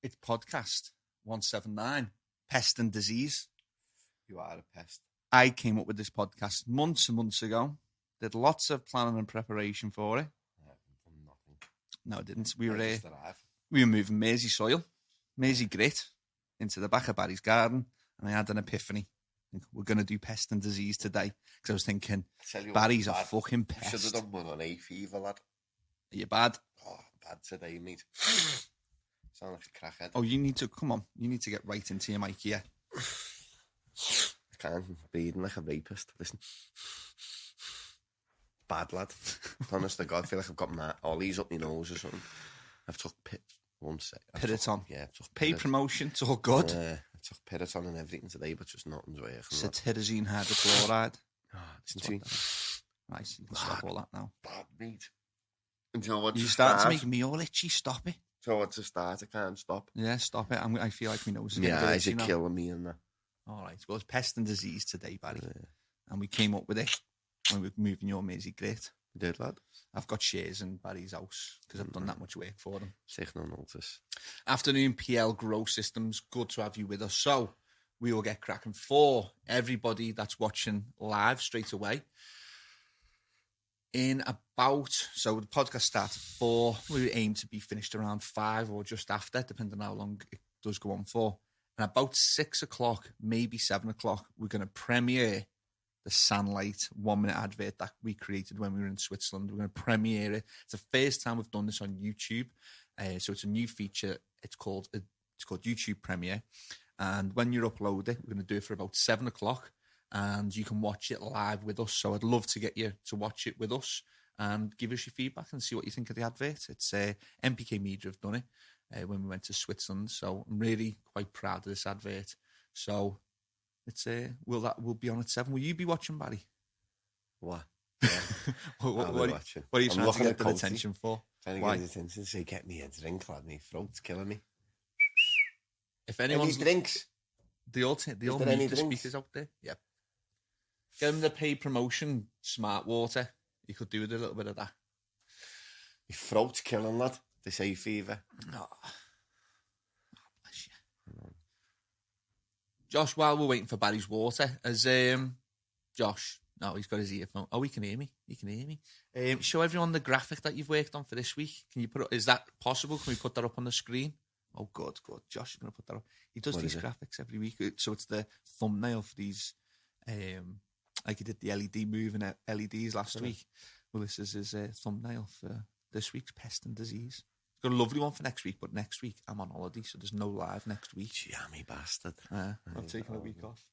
It's podcast 179, Pest and Disease. You are a pest. I came up with this podcast months and months ago. Did lots of planning and preparation for it. I haven't done nothing. No, I didn't. We were moving Mersey soil, Mersey grit, into the back of Barry's garden, and I had an epiphany. We're going to do Pest and Disease today. Because I was thinking, Barry's a fucking pest. Should have done one on hay fever, lad. Are you bad? Oh, bad today, mate. Sound like a crackhead. Oh, you need to, come on. You need to get right into your mic here. I can't. I'm bleeding like a rapist. Listen. Bad, lad. Honest to God, I feel like I've got ollies up my nose or something. I've took Piriton. Yeah, I've took Paid promotion, it's all good. I took Piriton and everything today, but just nothing's working. Cetirizine hydrochloride. Listen to me. Nice, you can stop all that now. Bad, mate. And you know what? You're starting to make me all itchy, stop it. So what's to start? I can't stop. Yeah, stop it. I feel like my nose is getting eyes are killing me and that. All right, well, it's Pest and Disease today, Barry. And we came up with it when we were moving your Mersey grit. You did, lad? I've got shares in Barry's house because I've done that much work for them. Take no notice. Afternoon, PL Grow Systems. Good to have you with us. So we will get cracking for everybody that's watching live straight away. So the podcast starts at 4. We aim to be finished around 5 or just after, depending on how long it does go on for. And about 6 o'clock, maybe 7 o'clock, we're going to premiere the SANlight 1-minute advert that we created when we were in Switzerland. We're going to premiere it. It's the first time we've done this on YouTube. So it's a new feature. It's called YouTube Premiere. And when you upload it, we're going to do it for about 7 o'clock. And you can watch it live with us. So I'd love to get you to watch it with us and give us your feedback and see what you think of the advert. It's NPK Media have done it when we went to Switzerland. So I'm really quite proud of this advert. So it's we'll be on at 7. Will you be watching, Barry? What? Yeah. what are you trying to get the attention for? Trying to get his attention, so get me a drink, lad. My throat's killing me. If anyone's any drinks, the all need the speakers out there. Yep. Get him the paid promotion, smart water. You could do with a little bit of that. My throat's killing, lad. This hay fever. Oh, bless you. Josh, while we're waiting for Barry's water, Josh, no, he's got his earphone. Oh, he can hear me. He can hear me. Show everyone the graphic that you've worked on for this week. Can you is that possible? Can we put that up on the screen? Oh, good. Josh is going to put that up. He does these graphics every week. So it's the thumbnail for these, like he did the LED moving LEDs last week. Well, this is his thumbnail for this week's Pest and Disease. He's got a lovely one for next week, but next week I'm on holiday, so there's no live next week. Jammy bastard. I'm taking a week off.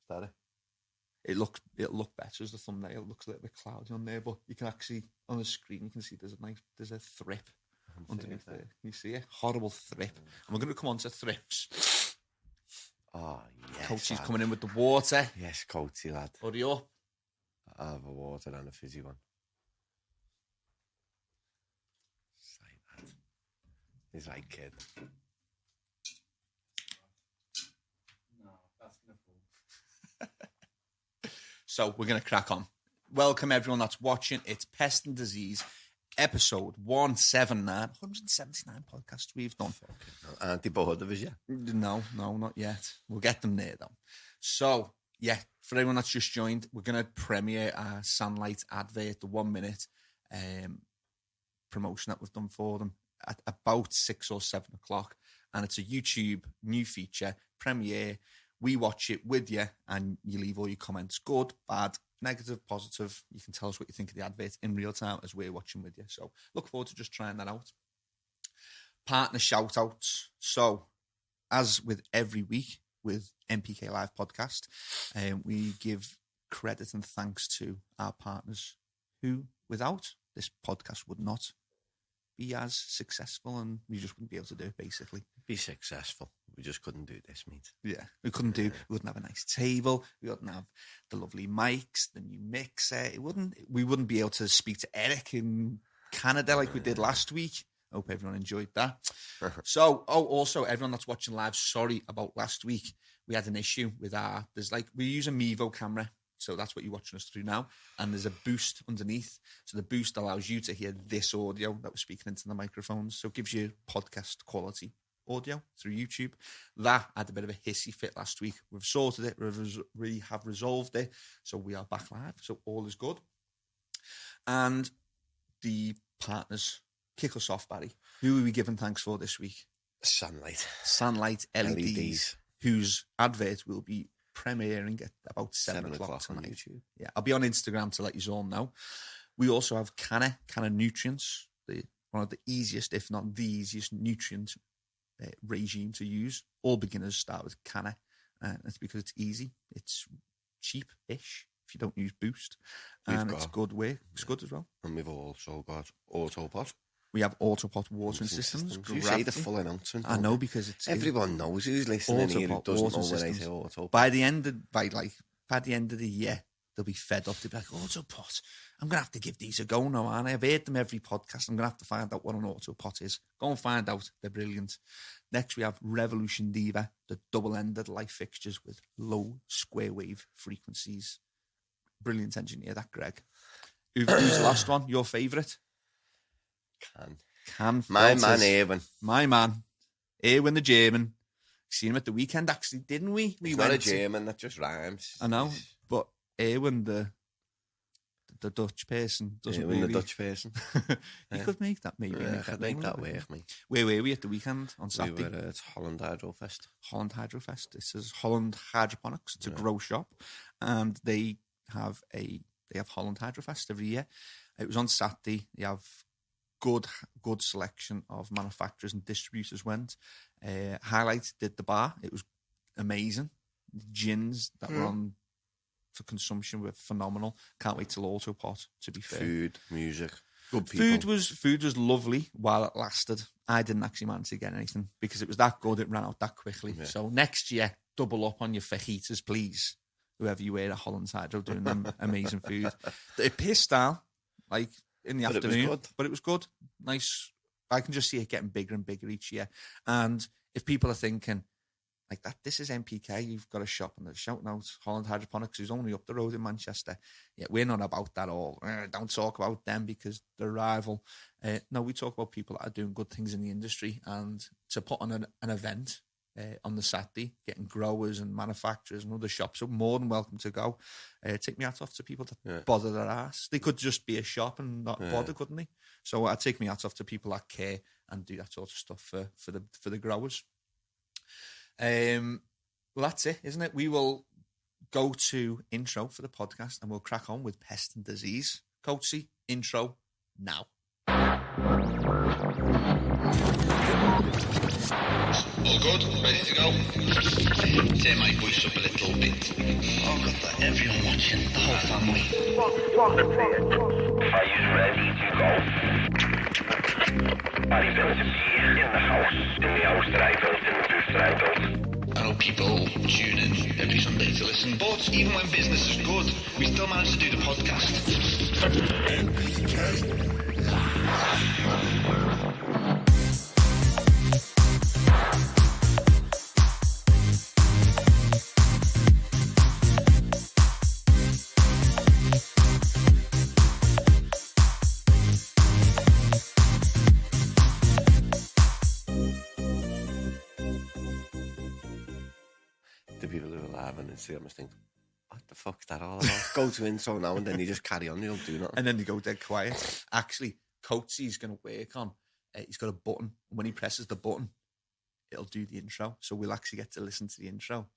Is that it? It'll look better as the thumbnail. It looks a little bit cloudy on there, but you can actually, on the screen, you can see there's a thrip underneath there. Can you see it? Horrible thrip. And we're going to come on to thrips. Oh, yes. Coachy's coming in with the water. Yes, Coachy, lad. Hurry up. I'll have a water and a fizzy one. Just like that. He's like, kid. No, that's going to fall. So we're going to crack on. Welcome everyone that's watching. It's Pest and Disease, episode 179 podcasts we've done. Aren't they bored of us yet? No, not yet. We'll get them there though. So, yeah, for everyone that's just joined, we're going to premiere our SANlight advert, the 1-minute promotion that we've done for them at about 6 or 7 o'clock. And it's a YouTube new feature, premiere. We watch it with you and you leave all your comments, good, bad, negative, positive. You can tell us what you think of the advert in real time as we're watching with you. So look forward to just trying that out. Partner shout outs. So as with every week with NPK Live podcast, we give credit and thanks to our partners who without this podcast would not be as successful and we just wouldn't be able to do it basically. Be successful. We just couldn't do this, mate. Yeah, we wouldn't have a nice table. We wouldn't have the lovely mics, the new mixer. We wouldn't be able to speak to Eric in Canada like we did last week. I hope everyone enjoyed that. So, also everyone that's watching live, sorry about last week. We had an issue with we use a Mevo camera So that's what you're watching us through now. And there's a boost underneath. So the boost allows you to hear this audio that we're speaking into the microphones. So it gives you podcast quality audio through YouTube. That had a bit of a hissy fit last week. We've sorted it. We have resolved it. So we are back live. So all is good. And the partners, kick us off, Barry. Who are we giving thanks for this week? SANlight LEDs, whose advert will be premiering at about 7 o'clock tonight. on YouTube. Yeah, I'll be on Instagram to let you all know. We also have CANNA Nutrients, one of the easiest, if not the easiest, nutrient regime to use. All beginners start with CANNA. That's because it's easy. It's cheap-ish if you don't use Boost. And it's good way. It's good as well. And we've also got AutoPot. We have AutoPot watering systems. You say the full announcement. I know, because everyone knows who's listening here who doesn't know when I say AutoPot. By the end of the year, they'll be fed up. They'll be like, AutoPot, I'm going to have to give these a go now, aren't I? I've heard them every podcast. I'm going to have to find out what an AutoPot is. Go and find out. They're brilliant. Next, we have Revolution Diva, the double-ended light fixtures with low square wave frequencies. Brilliant engineer, that Greg. Who's the last one? Your favourite? Can my man Erwin. My man Erwin the German. Seen him at the weekend, actually, didn't we? He's not a German, that just rhymes. I know, but Erwin the Dutch person doesn't Erwin really. the Dutch person. You could make that maybe. I could make that work, mate. Where were we at the weekend on Saturday? We were at Holland Hydrofest. Holland Hydrofest. This is Holland Hydroponics. It's a grow shop, and they have Holland Hydrofest every year. It was on Saturday. They have good selection of manufacturers and distributors went. Highlight did the bar. It was amazing. The gins that were on for consumption were phenomenal. Can't wait till AutoPot, to be fair. Food, music, good people. Food was lovely while it lasted. I didn't actually manage to get anything because it was that good. It ran out that quickly. Yeah. So next year, double up on your fajitas, please. Whoever you were at Holland's Hydro doing them amazing food. It pissed down, like, in the afternoon, but it was good. Nice. I can just see it getting bigger and bigger each year. And if people are thinking like that, this is NPK, you've got a shop and they're shouting out Holland Hydroponics, who's only up the road in Manchester. Yeah, we're not about that all. Don't talk about them because they're a rival. No, we talk about people that are doing good things in the industry, and to put on an event on the Saturday, getting growers and manufacturers and other shops, are more than welcome to go. Take me hat off to people that bother their ass. They could just be a shop and not bother, couldn't they? So I take me hat off to people that care and do that sort of stuff for the growers. Well, that's it, isn't it? We will go to intro for the podcast and we'll crack on with Pest and Disease. Coatsy, intro now. All good? Ready to go? Turn my voice up a little bit. Oh, got that everyone watching, the whole family. Are you ready to go? Are you built a beer in the house that I built, in the booth that I built? I know people tune in every Sunday to listen, but even when business is good, we still manage to do the podcast. NPK. See, I must think, what the fuck's that all about? Go to intro now and then you just carry on, you don't do nothing. And then you go dead quiet. Actually, Coatsy's going to work on, he's got a button. And when he presses the button, it'll do the intro. So we'll actually get to listen to the intro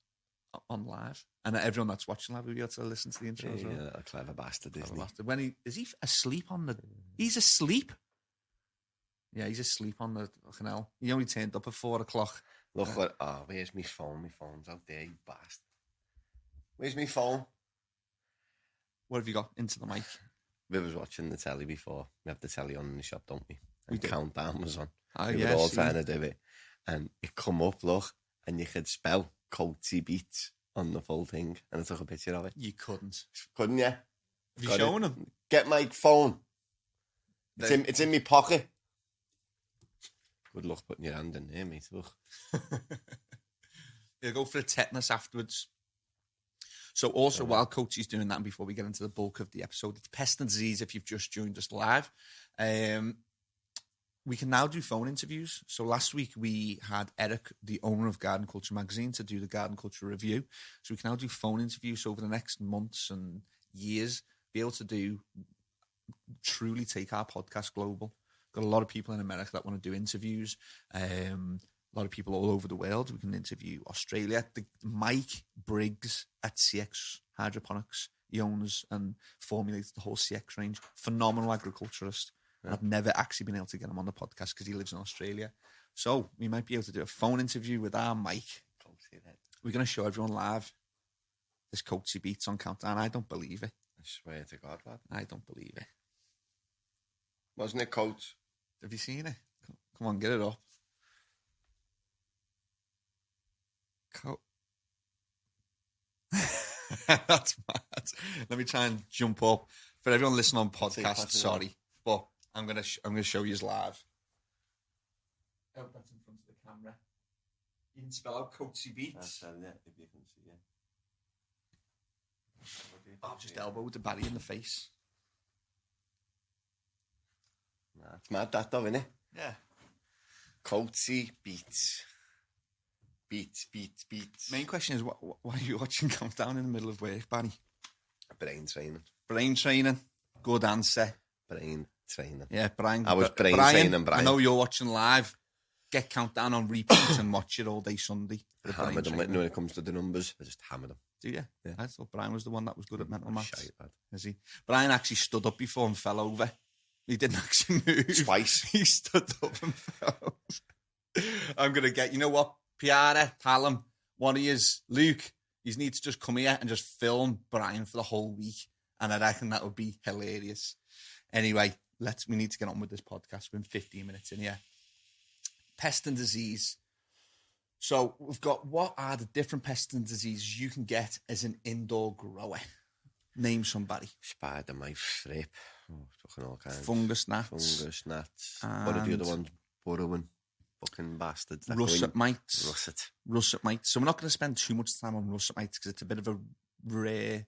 on live. And everyone that's watching live will be able to listen to the intro as well. Yeah, a clever bastard, isn't he? When is he asleep on the... He's asleep? Yeah, he's asleep on the fucking hell. He only turned up at 4 o'clock. Look what... Oh, where's my phone? My phone's out there, you bastard. Where's my phone? What have you got? Into the mic. We was watching the telly before. We have the telly on in the shop, don't we? And we Countdown was on. Oh, we were all trying to do it. And it come up, look, and you could spell Coatsy Beats on the full thing. And I took a picture of it. You couldn't. Couldn't you? Have you shown him? Get my phone. It's in my pocket. Good luck putting your hand in there, mate. Look. You'll go for a tetanus afterwards. So also, while Coachy's doing that, and before we get into the bulk of the episode, it's Pest and Disease if you've just joined us live. We can now do phone interviews. So last week we had Eric, the owner of Garden Culture magazine, to do the Garden Culture review. So we can now do phone interviews. So over the next months and years, be able to truly take our podcast global. Got a lot of people in America that want to do interviews. A lot of people all over the world. We can interview Australia. Mike Briggs at CX Hydroponics, he owns and formulates the whole CX range. Phenomenal agriculturist. Yeah. I've never actually been able to get him on the podcast because he lives in Australia. So we might be able to do a phone interview with our Mike. We're going to show everyone live this Coachy Beats on Countdown. I don't believe it. I swear to God, lad. I don't believe it. Wasn't it, Coach? Have you seen it? Come on, get it up. That's mad. Let me try and jump up. For everyone listening on podcast, sorry, but I'm gonna show you live. Oh, that's in front of the camera. You can spell out Coachy Beats. Yeah, if you can see it. I've just elbowed the Barry in the face. Nah, it's mad that though, isn't it? Yeah. Coachy Beats. Beats. Main question is, why are you watching Countdown in the middle of work, Barry? Brain training. Brain training. Good answer. Brain training. Yeah, Brian. I was brain training, Brian. I know you're watching live. Get Countdown on repeat and watch it all day Sunday. Hammer them when it comes to the numbers. I just hammer them. Do you? Yeah. I thought Brian was the one that was good at mental maths. Shite, lad. Is he? Brian actually stood up before and fell over. He didn't actually move. Twice. He stood up and fell over. I'm going to get, you know what? Piara, Talum, one of yous, Luke, you need to just come here and just film Brian for the whole week. And I reckon that would be hilarious. Anyway, we need to get on with this podcast. We're in 15 minutes in here. Pest and disease. So we've got, what are the different pests and diseases you can get as an indoor grower? Name somebody. Spider mite, thrip, fucking all kinds. Fungus gnats. What are the other ones? Burrowing. Fucking bastards. Russet mites. Russet mites. So we're not going to spend too much time on russet mites because it's a bit of a rare...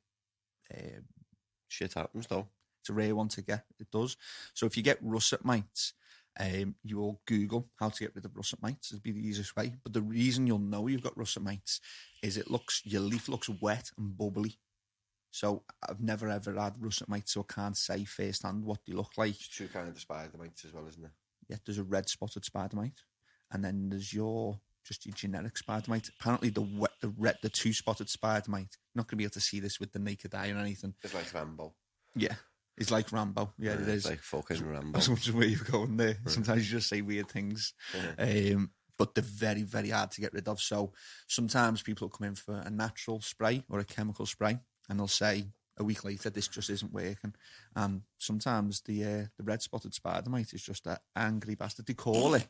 shit happens though. It's a rare one to get. It does. So if you get russet mites, you will Google how to get rid of russet mites. It'll be the easiest way. But the reason you'll know you've got russet mites is your leaf looks wet and bubbly. So I've never ever had russet mites, so I can't say firsthand what they look like. It's two kinds of spider mites as well, isn't it? Yeah, there's a red spotted spider mite, and then there's your generic spider mite. Apparently, the two spotted spider mite. You're not going to be able to see this with the naked eye or anything. It's like Rambo. Yeah, it's like Rambo. Yeah, it is. It's like fucking Rambo. That's much where you're going there. Sometimes you just say weird things. But they're very, very hard to get rid of. So sometimes people come in for a natural spray or a chemical spray, and they'll say a week later, this just isn't working. And sometimes the red spotted spider mite is just an angry bastard. They call it.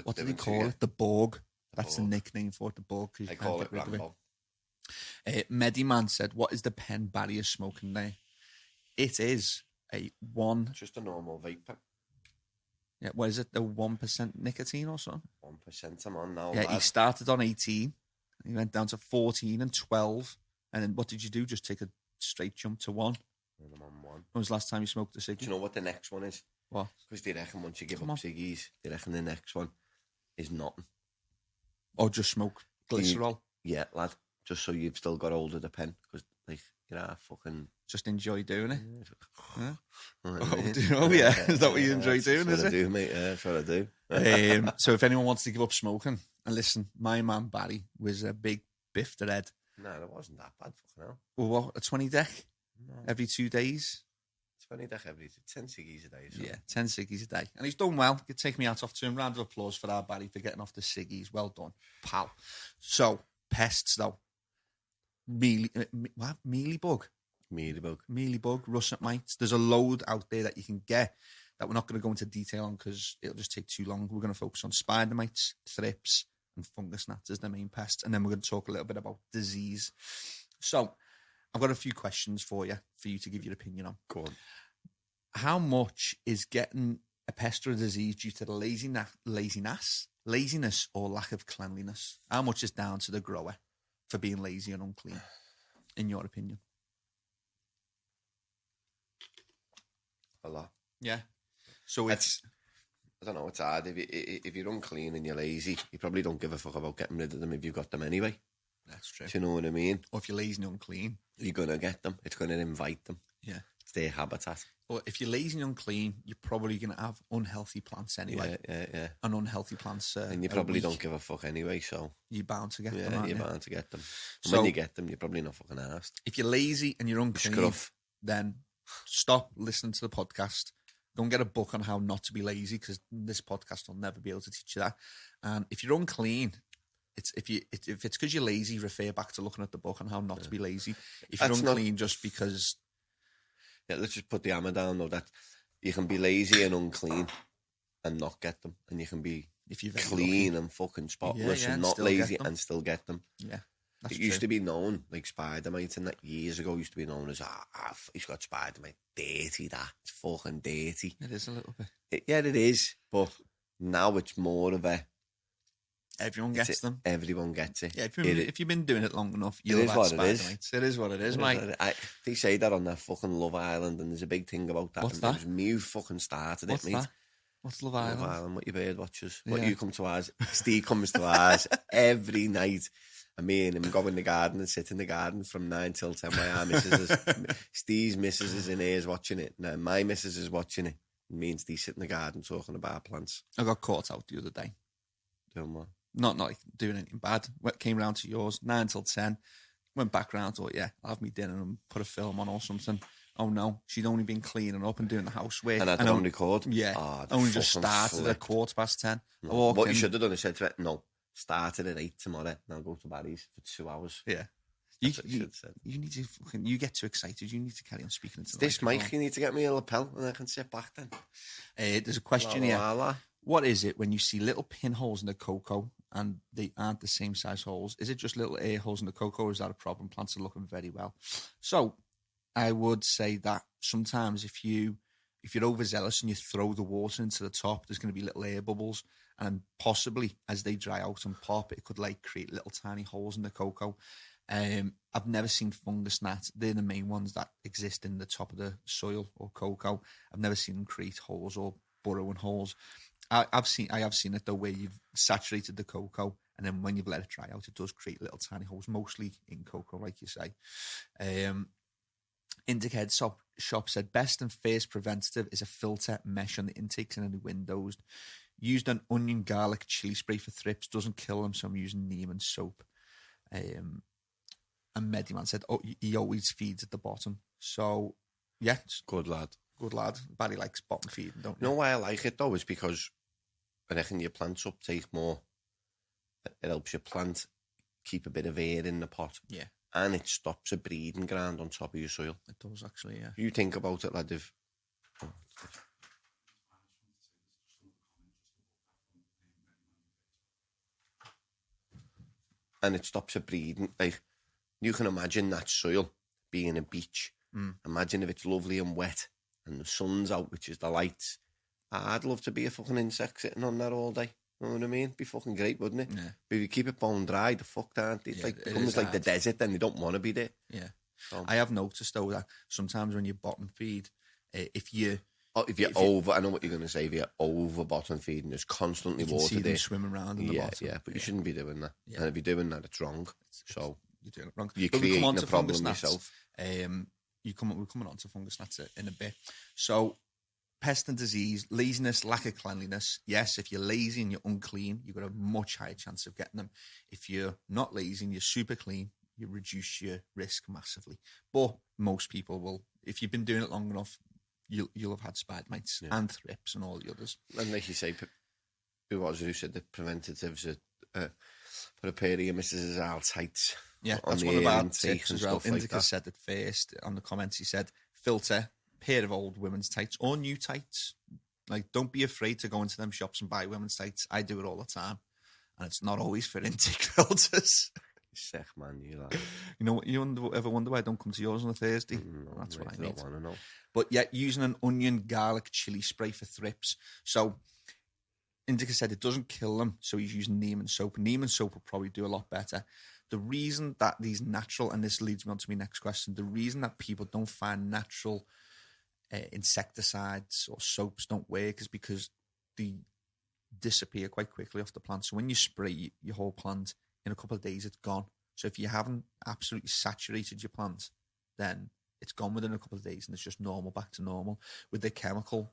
What do they call it? The bug. That's the nickname for it, the bug. They call it Rambo. Mediman said, what is the pen barrier smoking there? It is just a normal vapor. Yeah, what is it? The 1% nicotine or something? 1% I'm on now. Yeah, he started on 18. He went down to 14 and 12. And then what did you do? Just take a straight jump to 1? I'm on 1. When was the last time you smoked a ciggy? Do you know what the next one is? What? Because they reckon once you give up ciggies, they reckon the next one is nothing. Or just smoke glycerol? Yeah, lad. Just so you've still got hold of the pen. Because, fucking... Just enjoy doing it? Yeah. Yeah. Is that what you enjoy doing, is it? That's what I do, mate. Yeah, that's what I do. So if anyone wants to give up smoking, and listen, my man Barry was a big bifter head. No, it wasn't that bad, fucking hell. Well, what, a 20 deck? No. Every 2 days? 20 deck every 10 ciggies a day. So. Yeah, 10 ciggies a day. And he's done well. You could take me out off to him. Round of applause for our Barry for getting off the ciggies. Well done, pal. So, pests, though. Mealybug, russet mites. There's a load out there that you can get that we're not going to go into detail on because it'll just take too long. We're going to focus on spider mites, thrips, and fungus gnats as the main pests. And then we're going to talk a little bit about disease. So, I've got a few questions for you to give your opinion on. Go on. How much is getting a pest or a disease due to the laziness or lack of cleanliness? How much is down to the grower for being lazy and unclean? in your opinion? A lot. Yeah. So It's, I don't know, it's hard. If you're unclean and you're lazy, you probably don't give a fuck about getting rid of them if you've got them anyway. that's true. Do you know what I mean? Or if you're lazy and unclean. You're going to get them. It's going to invite them. Yeah. It's their habitat. Or if you're lazy and unclean, you're probably going to have unhealthy plants anyway. Yeah. And unhealthy plants. And you probably don't give a fuck anyway, so... You're bound to get them, Yeah, aren't you're you? bound to get them. And So- when you get them, you're probably not fucking arsed. If you're lazy and you're unclean, Scruff. then stop listening to the podcast. Go and get a book on how not to be lazy, because this podcast will never be able to teach you that. And if you're unclean, if it's because you're lazy, refer back to looking at the book on how not to be lazy. If you're That's unclean just because... Yeah, let's just put the hammer down, though, that you can be lazy and unclean and not get them. And you can be If you're very clean and fucking spotless Yeah, and and not still get lazy them. and still get them. Yeah, that's It used to true. be known, like Spider-Mite, and that years ago used to be known as, he's got Spider-Mite. Dirty, that. It's fucking dirty. It is a little bit. Yeah, it is. But now it's more of a... Everyone gets them. Everyone gets it. Yeah, if you've been doing it long enough, you'll is have what had it is. Spider-Mates. It is what it is, mate. They say that on that fucking Love Island, and there's a big thing about that. What's and that? It was me who fucking started What's it, mate. that? What's Love Island? Love Island, what you bird watchers. What Yeah. you come to ours. Steve comes to ours every night. And me and him go in the garden and sit in the garden from 9 till 10. My missus is, Steve's missus is in here is watching it. No, my missus is watching it. Me and Steve sit in the garden talking about plants. I got caught out the other day. Doing what? Not like doing anything bad. Came round to yours, 9 till 10. Went back round, thought, yeah, I'll have me dinner and put a film on or something. Oh no, she'd only been cleaning up and doing the housework. And I don't record? Yeah. Oh, the only just fucking started at flip. 10:15. No. I walked What in. you should have done is said to it, no, started at 8 tomorrow and I'll go to Barry's for 2 hours. Yeah. That's what you should have said. You need to fucking, you get too excited. You need to carry on speaking into the This mic, microphone. you need to get me a lapel and I can sit back then. There's a question La, here. la, la. What is it when you see little pinholes in the cocoa and they aren't the same size holes? Is it just little air holes in the cocoa, or is that a problem? Plants are looking very well. So I would say that sometimes if you're overzealous and you throw the water into the top, there's going to be little air bubbles, and possibly as they dry out and pop, it could like create little tiny holes in the cocoa. I've never seen fungus gnats. They're the main ones that exist in the top of the soil or cocoa. I've never seen them create holes or burrow in holes. I have seen it though, where you've saturated the cocoa, and then when you've let it dry out, it does create little tiny holes, mostly in cocoa, like you say. Indicated shop said best and first preventative is a filter mesh on the intakes and any windows. Used an onion, garlic, chili spray for thrips. Doesn't kill them, so I'm using neem and soap. And Mediman said, oh, he always feeds at the bottom. So, yeah, Good lad. good lad. Barry likes bottom feeding, don't You know why I like it though is because I reckon your plants uptake more. It helps your plant keep a bit of air in the pot. Yeah, And it stops a breeding ground on top of your soil. it does actually, yeah. You think about it, lad, if... And it stops a breeding. Like, you can imagine that soil being a beach. Imagine if it's lovely and wet and the sun's out, which is the lights. I'd love to be a fucking insect sitting on that all day. You know what I mean? Be fucking great, wouldn't it? Yeah. But if you keep it bone dry, the fuck aren't it? Yeah, Like, it becomes is like the hard. desert, then they don't want to be there. Yeah. So, I have noticed though that sometimes when you bottom feed, if you if you're over, I know what you're going to say, if you're over bottom feeding, there's constantly you can water see there. them swimming around in the bottom. Yeah, but you shouldn't be doing that. Yeah. And if you're doing that, it's wrong. So You're doing it wrong. you're But we come creating on a to problem fungus gnats. yourself. We're coming on to fungus gnats in a bit. So, pest and disease, laziness, lack of cleanliness. Yes, if you're lazy and you're unclean, you've got a much higher chance of getting them. If you're not lazy and you're super clean, you reduce your risk massively. But most people will, if you've been doing it long enough, you'll have had spider mites and thrips and all the others. And like you say, who said that preventatives are put a pair of your missus' out tights. Yeah, on that's the one of air our intake tips and as well. stuff like Indica that. said it first on the comments. He said, filter, pair of old women's tights or new tights. Like, don't be afraid to go into them shops and buy women's tights. I do it all the time. And it's not always for intake filters. Sick, man, you like. You know what? You ever wonder why I don't come to yours on a Thursday? No, That's what I don't need. want to know. But yeah, using an onion, garlic, chili spray for thrips. So Indica said it doesn't kill them, so he's using neem and soap. Neem and soap will probably do a lot better. the reason that these natural, and this leads me on to my next question, the reason that people don't find natural insecticides or soaps don't work is because they disappear quite quickly off the plant. So when you spray your whole plant, in a couple of days, it's gone. So if you haven't absolutely saturated your plant, then it's gone within a couple of days and it's just normal, back to normal. With the chemical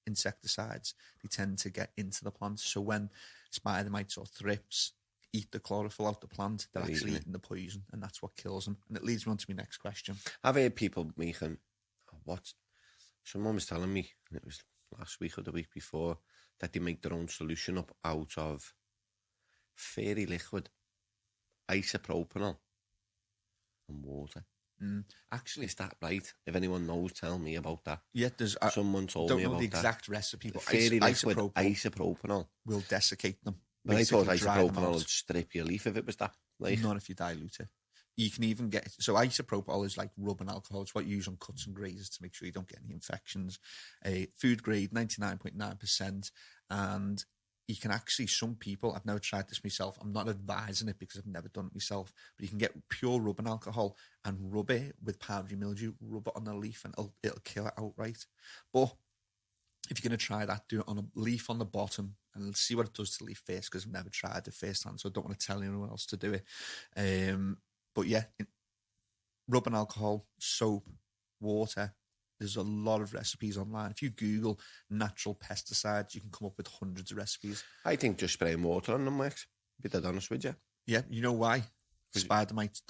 insecticides, they tend to get into the plant. So when spider mites or thrips eat the chlorophyll out the plant, they're actually eating the poison, and that's what kills them. And it leads me on to my next question. I've heard people making, someone was telling me, and it was last week or the week before, that they make their own solution up out of fairy liquid, isopropyl, and water. Actually, is that right? If anyone knows, tell me about that. Yeah, there's someone told me about the exact recipe, but fairy liquid isopropyl will desiccate them. But I thought isopropyl would strip your leaf if it was that. Not if you dilute it. You can even get, so isopropyl is like rubbing alcohol. It's what you use on cuts and grazes to make sure you don't get any infections. Food grade, 99.9%. And you can actually, some people, I've never tried this myself, I'm not advising it because I've never done it myself, but you can get pure rubbing alcohol and rub it with powdery mildew, rub it on the leaf, and it'll kill it outright. But if you're going to try that, do it on a leaf on the bottom and see what it does to the leaf first, because I've never tried it firsthand, so I don't want to tell anyone else to do it. But yeah, rubbing alcohol, soap, water, there's a lot of recipes online. If you Google natural pesticides, you can come up with hundreds of recipes. I think just spraying water on them works, to be dead honest with you. Yeah, you know why? Spider mites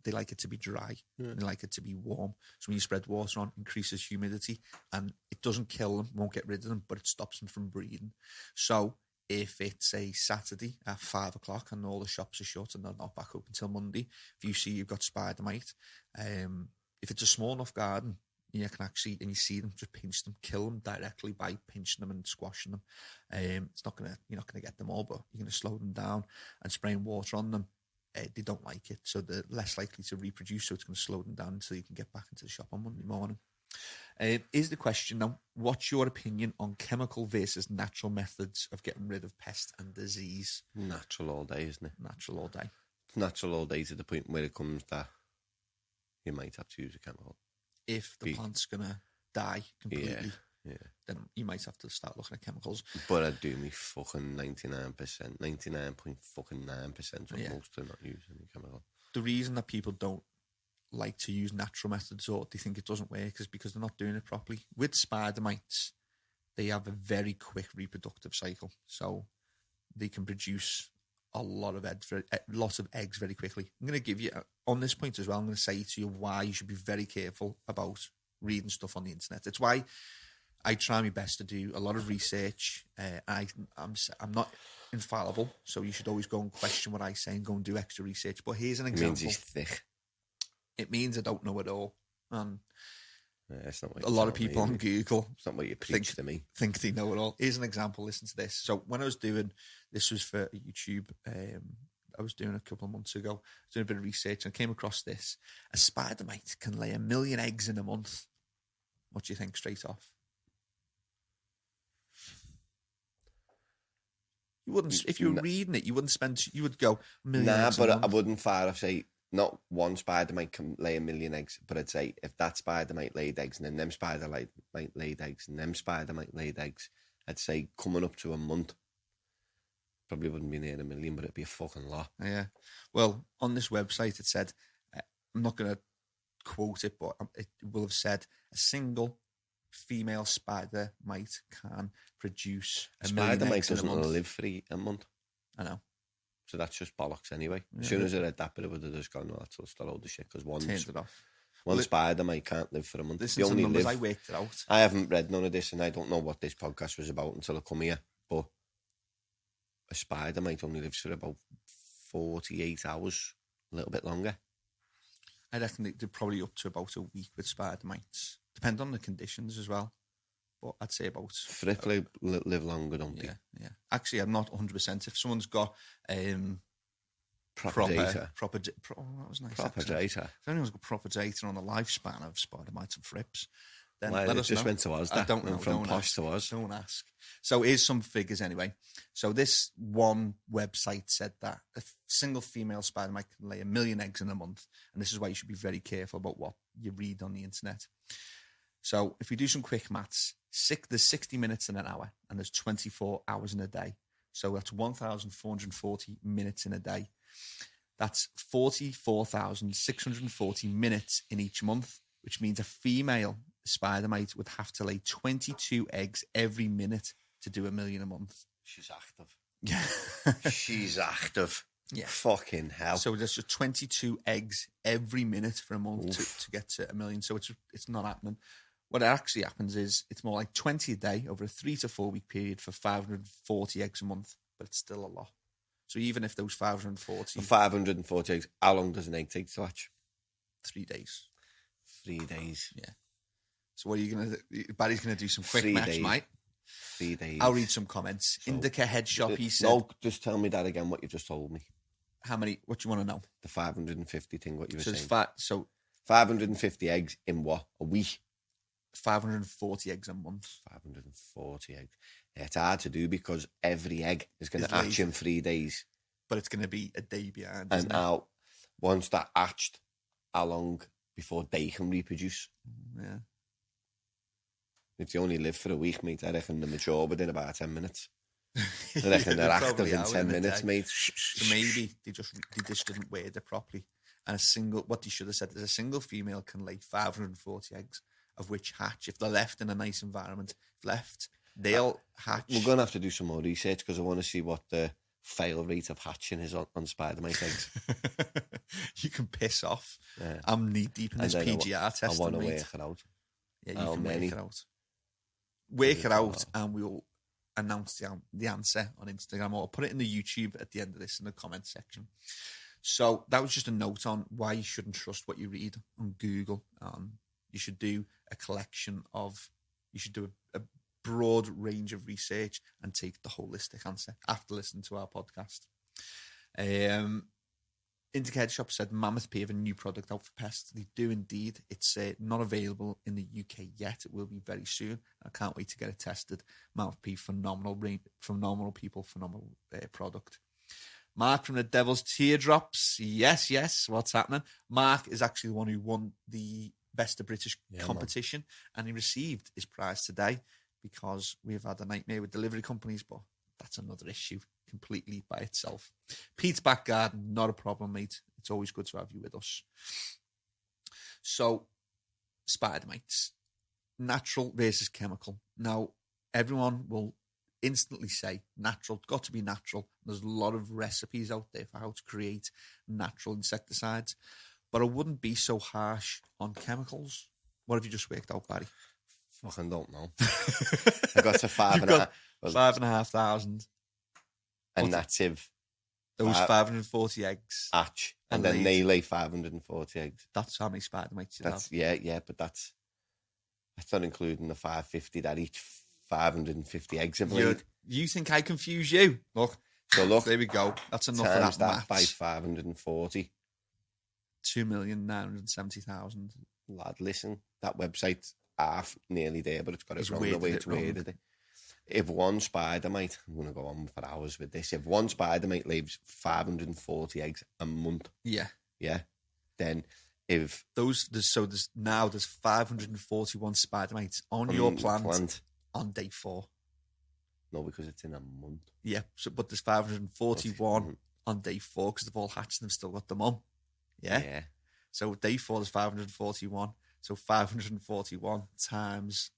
they like it to be dry. Yeah. They like it to be warm. So when you spread water on, increases humidity, and it doesn't kill them, won't get rid of them, but it stops them from breeding. So if it's a Saturday at 5 o'clock and all the shops are shut and they're not back open until Monday, if you see you've got spider mite, if it's a small enough garden, you can actually, and you see them, just pinch them, kill them directly by pinching them and squashing them. You're not gonna get them all, but you're gonna slow them down, and spraying water on them. They don't like it, so they're less likely to reproduce, so it's going to slow them down until you can get back into the shop on Monday morning. Is the question now, what's your opinion on chemical versus natural methods of getting rid of pest and disease? Natural all day, isn't it? Natural all day. It's natural all day to the point where it comes that you might have to use a chemical. If the plant's going to die completely, yeah, then you might have to start looking at chemicals. But I do me fucking 99%, 99.9% of most to not use any chemical. The reason that people don't like to use natural methods or they think it doesn't work is because they're not doing it properly. With spider mites, they have a very quick reproductive cycle, so they can produce a lot of eggs very quickly. I'm going to give you, on this point as well, I'm going to say to you why you should be very careful about reading stuff on the internet. It's why I try my best to do a lot of research. I'm not infallible, so you should always go and question what I say and go and do extra research. But here's an example. It means he's thick. It means I don't know it all. And it's not what a lot of people on Google it's not what you preach to me. Think they know it all. Here's an example. Listen to this. So when I was doing, this was for YouTube, I was doing a couple of months ago, doing a bit of research, and I came across this. A spider mite can lay 1 million eggs in a month. What do you think straight off? You wouldn't, if you were reading it, you would go, 1 million eggs but a month. I wouldn't far off say, not one spider mite can lay 1 million eggs, but I'd say if that spider mite laid eggs and then them spider might laid eggs and them spider mite laid eggs, I'd say coming up to a month, probably wouldn't be near 1 million, but it'd be a fucking lot. Yeah. Well, on this website, it said, I'm not going to quote it, but it will have said a single female spider mite can produce a million spider mite eggs in a doesn't month. live for a month. I know. So that's just bollocks anyway. Yeah. As soon as I read that bit, it would have just gone, no, that's just a load of shit, because one Well, spider mite can't live for a month. Listen to the numbers, I worked it out. I haven't read none of this, and I don't know what this podcast was about until I come here, but a spider mite only lives for about 48 hours, a little bit longer. I reckon they're probably up to about a week with spider mites. Depend on the conditions as well. But I'd say about... Fripp live longer, don't they? Yeah. Actually, I'm not 100%. If someone's got proper data. That was nice. Proper data. If anyone's got proper data on the lifespan of spider mites and Fripps, then Well, let it us just know. went to us. I That don't know. went from Don't posh ask. to us. Don't ask. So here's some figures anyway. So this one website said that a single female spider mite can lay 1 million eggs in a month. And this is why you should be very careful about what you read on the internet. So if we do some quick maths, there's 60 minutes in an hour and there's 24 hours in a day. So that's 1,440 minutes in a day. That's 44,640 minutes in each month, which means a female spider mite would have to lay 22 eggs every minute to do 1 million a month. She's active. Yeah. She's active. Yeah. Fucking hell. So there's just 22 eggs every minute for a month to get to 1 million. So it's not happening. What actually happens is it's more like 20 a day over a 3 to 4 week period for 540 eggs a month, but it's still a lot. So even if those 540... 540 eggs, how long does an egg take to hatch? 3 days. 3 days. Yeah. So what are you going to do? Barry's going to do some quick 3 maths, days. mate. 3 days. I'll read some comments. So, Indica Head Shop, he said... No, just tell me that again, what you just told me. How many... What do you want to know? The 550 thing, what you were So saying. so 550 eggs in what? A week? 540 eggs a month. 540 eggs. Yeah, it's hard to do because every egg is going to It's hatch in 3 days. But it's going to be a day behind, And isn't it? now, once that hatched, how long before they can reproduce? Yeah. If you only live for a week, mate, I reckon they're mature within about 10 minutes. I reckon they're active probably in are 10 within a minutes, day. mate. So maybe they just didn't word it properly. And what they should have said is a single female can lay 540 eggs, of which hatch, if they're left in a nice environment, they'll hatch. We're going to have to do some more research because I want to see what the fail rate of hatching is on spider mite eggs. You can piss off. Yeah. I'm knee deep in this And then PGR testing, I want to mate. work it out. Yeah, you How can many? work it out. Work it out, and we'll announce the answer on Instagram, or I'll put it in the YouTube at the end of this in the comment section. So that was just a note on why you shouldn't trust what you read on Google. You should do a collection of, you should do a broad range of research and take the holistic answer after listening to our podcast. Indica Head Shop said Mammoth P have a new product out for pests. They do indeed. It's not available in the UK yet. It will be very soon. I can't wait to get it tested. Mammoth P, phenomenal people, phenomenal product. Mark from the Devil's Teardrops. Yes. What's happening? Mark is actually the one who won the Best of British competition, and he received his prize today because we've had a nightmare with delivery companies, but that's another issue completely by itself. Pete's back garden, not a problem, mate. It's always good to have you with us. So, spider mites, natural versus chemical. Now, everyone will instantly say natural, got to be natural. There's a lot of recipes out there for how to create natural insecticides, but I wouldn't be so harsh on chemicals. What have you just worked out, Barry? Fucking don't know. I got to 5,500. and that's if Those 540 eggs. hatch, and Are then laid. they lay 540 eggs. That's how many spider mites you have. That's yeah, but that's not including the 550 that each 550 eggs have laid. You think I confuse you? Look, So look, there we go. That's enough times of that that by maths. 540. 2,970,000. Lad, listen, that website's half nearly there, but it's got it It's wrong the worded way it it's wrong. worded. If one spider mite, I'm going to go on for hours with this. If one spider mite lays 540 eggs a month, Yeah. then if There's 541 spider mites on your plant on day 4. no, because it's in a month. Yeah. So, but there's 541 on day 4 because they've all hatched and they've still got them on. Yeah. So day 4 there's 541. So 541 times,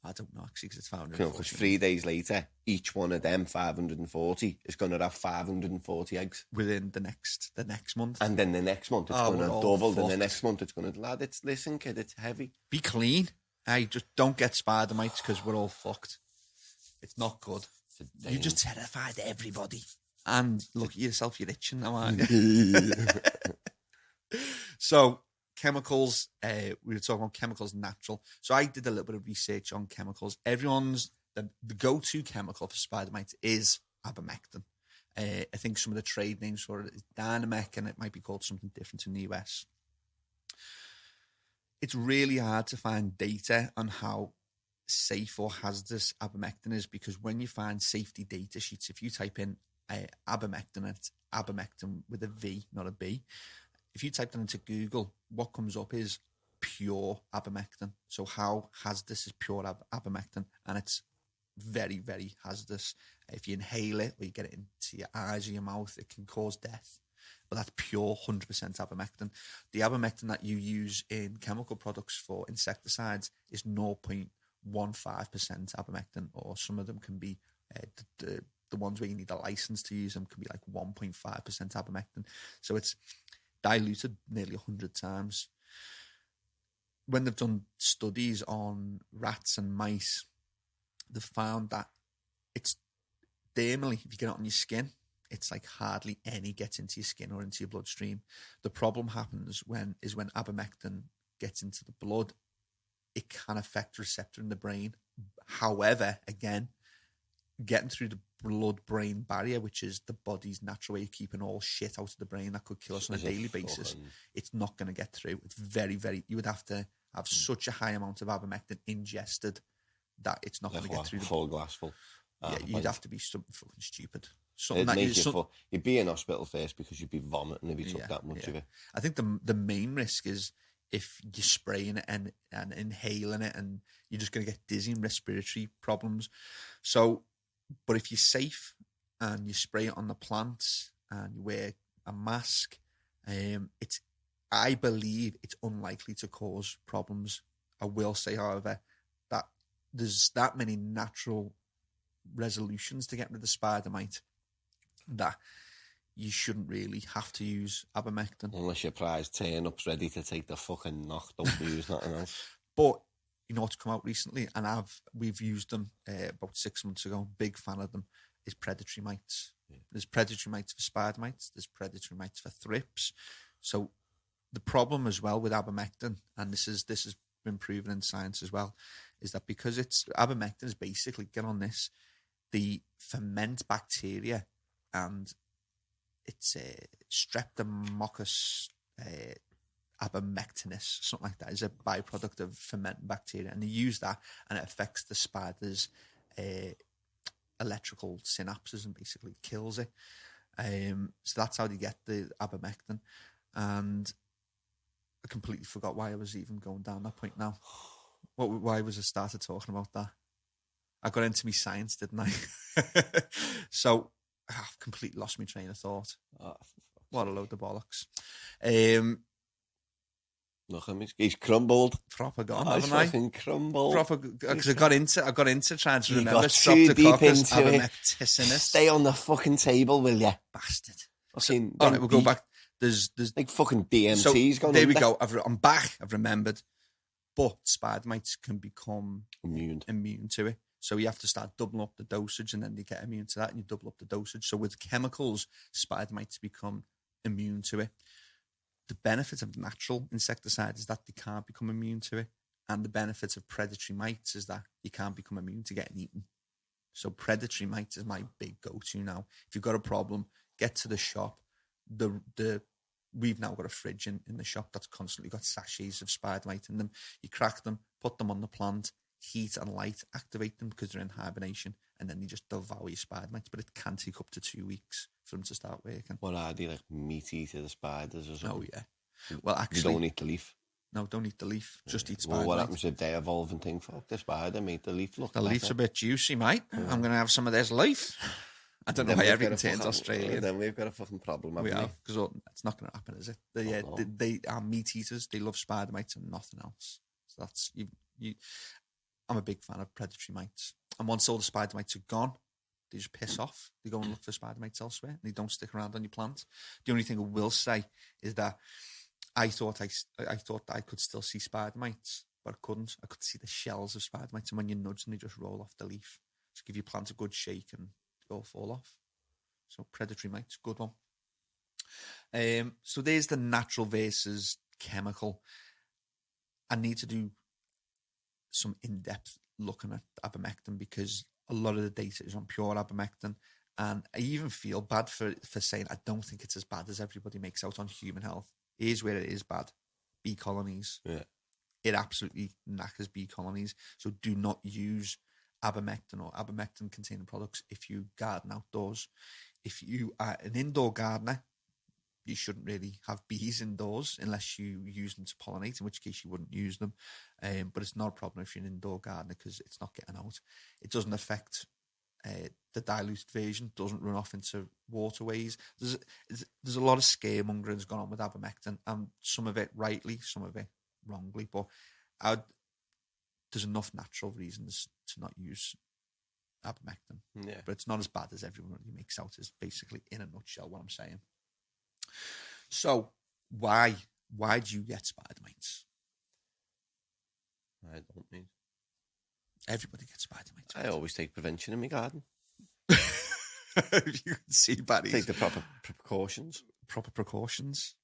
I don't know actually because it's 540. Because 3 days later, each one of them 540 is going to have 540 eggs. Within the next month. And then the next month it's Oh, going to we're all double. Then the fucked. next month it's going to, lad, listen, kid, it's heavy. Be clean. Hey, just don't get spider mites because we're all fucked. It's not good. You just terrified everybody. And look at yourself, you're itching now, aren't you? So, chemicals, we were talking about chemicals natural. So I did a little bit of research on chemicals. The go-to chemical for spider mites is Abamectin. I think some of the trade names for it is Dynamec, and it might be called something different in the US. it's really hard to find data on how safe or hazardous Abamectin is, because when you find safety data sheets, if you type in Abamectin, it's Abamectin with a V, not a B. If you type that into Google, what comes up is pure Abamectin. So how hazardous is pure Abamectin? And it's very, very hazardous. If you inhale it or you get it into your eyes or your mouth, it can cause death. But that's pure 100% Abamectin. The Abamectin that you use in chemical products for insecticides is 0.15% Abamectin, or some of them can be the ones where you need a license to use them can be like 1.5% Abamectin. So it's diluted nearly 100 times. When they've done studies on rats and mice, they've found that it's dermally, if you get it on your skin, it's like hardly any gets into your skin or into your bloodstream. The problem happens when Abamectin gets into the blood, it can affect the receptor in the brain. However, again, getting through the blood-brain barrier, which is the body's natural way of keeping all shit out of the brain that could kill us on a daily basis, it's not going to get through. It's very, very... You would have to have such a high amount of Abamectin ingested that it's not going to get through the... Full glass full. Yeah, you'd have to be something fucking stupid. You'd be in hospital first because you'd be vomiting if you took that much of it. I think the main risk is if you're spraying it and inhaling it, and you're just going to get dizzy and respiratory problems. So, but if you're safe and you spray it on the plants and you wear a mask, I believe it's unlikely to cause problems. I will say, however, that there's that many natural resolutions to get rid of the spider mite that you shouldn't really have to use Abamectin. Unless your prize turn-up's ready to take the fucking knock, don't use nothing else. But you know what's come out recently, and we've used them about 6 months ago, big fan of them, is predatory mites. Yeah. There's predatory mites for spider mites, there's predatory mites for thrips. So the problem as well with Abamectin, and this has been proven in science as well, is that because Abamectin is basically, get on this, the ferment bacteria, and it's Streptococcus abamectinus, something like that, is a byproduct of fermenting bacteria, and they use that, and it affects the spider's electrical synapses and basically kills it. So that's how they get the Abamectin. And I completely forgot why I was even going down that point now. Why was I started talking about that? I got into me science, didn't I? So I've completely lost my train of thought. Oh, what a load of bollocks. Look at me, he's crumbled. Proper gone, haven't I? Fucking crumbled. Proper, because I got into trying to remember. Got too deep into it. Abamectinus. Stay on the fucking table, will you? Bastard. All right, we'll go back. There's like fucking DMT's gone. There we go. I'm back. I've remembered. But spider mites can become immune to it. So you have to start doubling up the dosage, and then they get immune to that, and you double up the dosage. So with chemicals, spider mites become immune to it. The benefit of natural insecticide is that they can't become immune to it. And the benefit of predatory mites is that you can't become immune to getting eaten. So predatory mites is my big go-to now. If you've got a problem, get to the shop. We've now got a fridge in the shop that's constantly got sachets of spider mite in them. You crack them, put them on the plant, heat and light activate them because they're in hibernation, and then they just devour your spider mites. But it can take up to 2 weeks for them to start working. What are they, like meat eater, the spiders or something? Oh, yeah. Well, actually... You don't eat the leaf? No, don't eat the leaf. Just eat spider Well, what mite. happens if they evolve and think, fuck the spider, mate, the leaf looks The leaf's a bit juicy, mate. Yeah. I'm going to have some of this leaf. I don't know why everything turns Australian. Then we've got a fucking problem, haven't we? Because it's not going to happen, is it? They are meat eaters. They love spider mites and nothing else. So that's you. I'm a big fan of predatory mites. And once all the spider mites are gone, they just piss off. They go and look for spider mites elsewhere, and they don't stick around on your plant. The only thing I will say is that I thought I could still see spider mites, but I couldn't. I could see the shells of spider mites, and when you nudge them, they just roll off the leaf. Just give your plant a good shake and all fall off. So predatory mites, good one. So there's the natural versus chemical. I need to do some in-depth looking at Abamectin because a lot of the data is on pure Abamectin, and I even feel bad for saying I don't think it's as bad as everybody makes out on human health. Here's where it is bad. Bee colonies. Yeah. it absolutely knackers bee colonies. So do not use Abamectin or Abamectin containing products if you garden outdoors. If you are an indoor gardener, you shouldn't really have bees indoors unless you use them to pollinate, in which case you wouldn't use them. But it's not a problem if you're an indoor gardener because it's not getting out. It doesn't affect the diluted version, doesn't run off into waterways. There's a lot of scaremongering that's gone on with Abamectin, and some of it rightly, some of it wrongly. But there's enough natural reasons to not use Abamectin. Yeah. But it's not as bad as everyone makes out, is basically, in a nutshell, what I'm saying. So, why do you get spider mites? I don't need. Everybody gets spider mites. I always take prevention in my garden. You can see, Barry. Take the proper precautions. Proper precautions.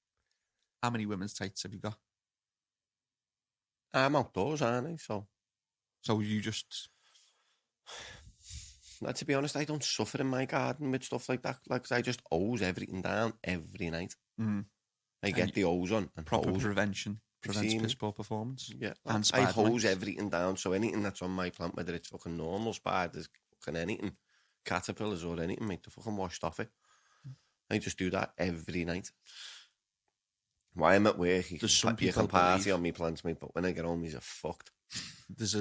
How many women's tights have you got? I'm outdoors, aren't I? So you just... Now, to be honest, I don't suffer in my garden with stuff like that. Like, 'cause I just hose everything down every night. I get the hose on and proper hose. prevention prevents piss poor performance. Yeah, and I spider hose mites. everything down. So anything that's on my plant, whether it's fucking normal spiders, fucking anything, caterpillars or anything, mate, they're fucking washed off it. I just do that every night. While I'm at work, you can party on me plants, mate, but when I get home, these are fucked. There's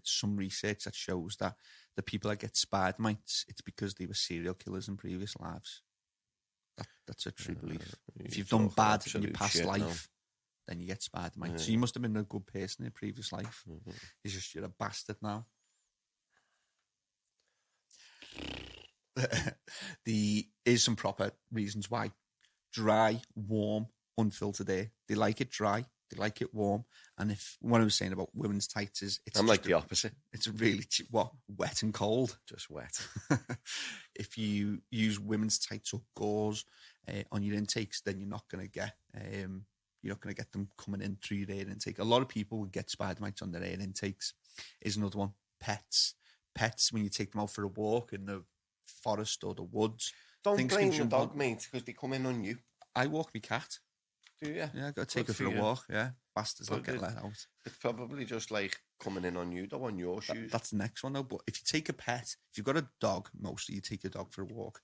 some research that shows that the people that get spider mites, it's because they were serial killers in previous lives. That's a true belief. If you've done bad in your past life, then you get spider mites. So you must have been a good person in a previous life. It's just you're a bastard now. There is some proper reasons why. Dry, warm, unfiltered air. They like it dry. They like it warm. And if what I was saying about women's tights is, I'm like the opposite. It's really wet and cold. Just wet. If you use women's tights or gauze on your intakes, then you're not going to get them coming in through your air intake. A lot of people would get spider mites on their air intakes. Is another one. Pets, when you take them out for a walk in the forest or the woods. Don't blame the dog, mate, because they come in on you. I walk my cat. Do you? Yeah, I've got to take her for a walk. Yeah, bastards don't get let out. It's probably just like coming in on you, though, on your shoes. That's the next one, though. But if you take a pet, if you've got a dog, mostly you take your dog for a walk,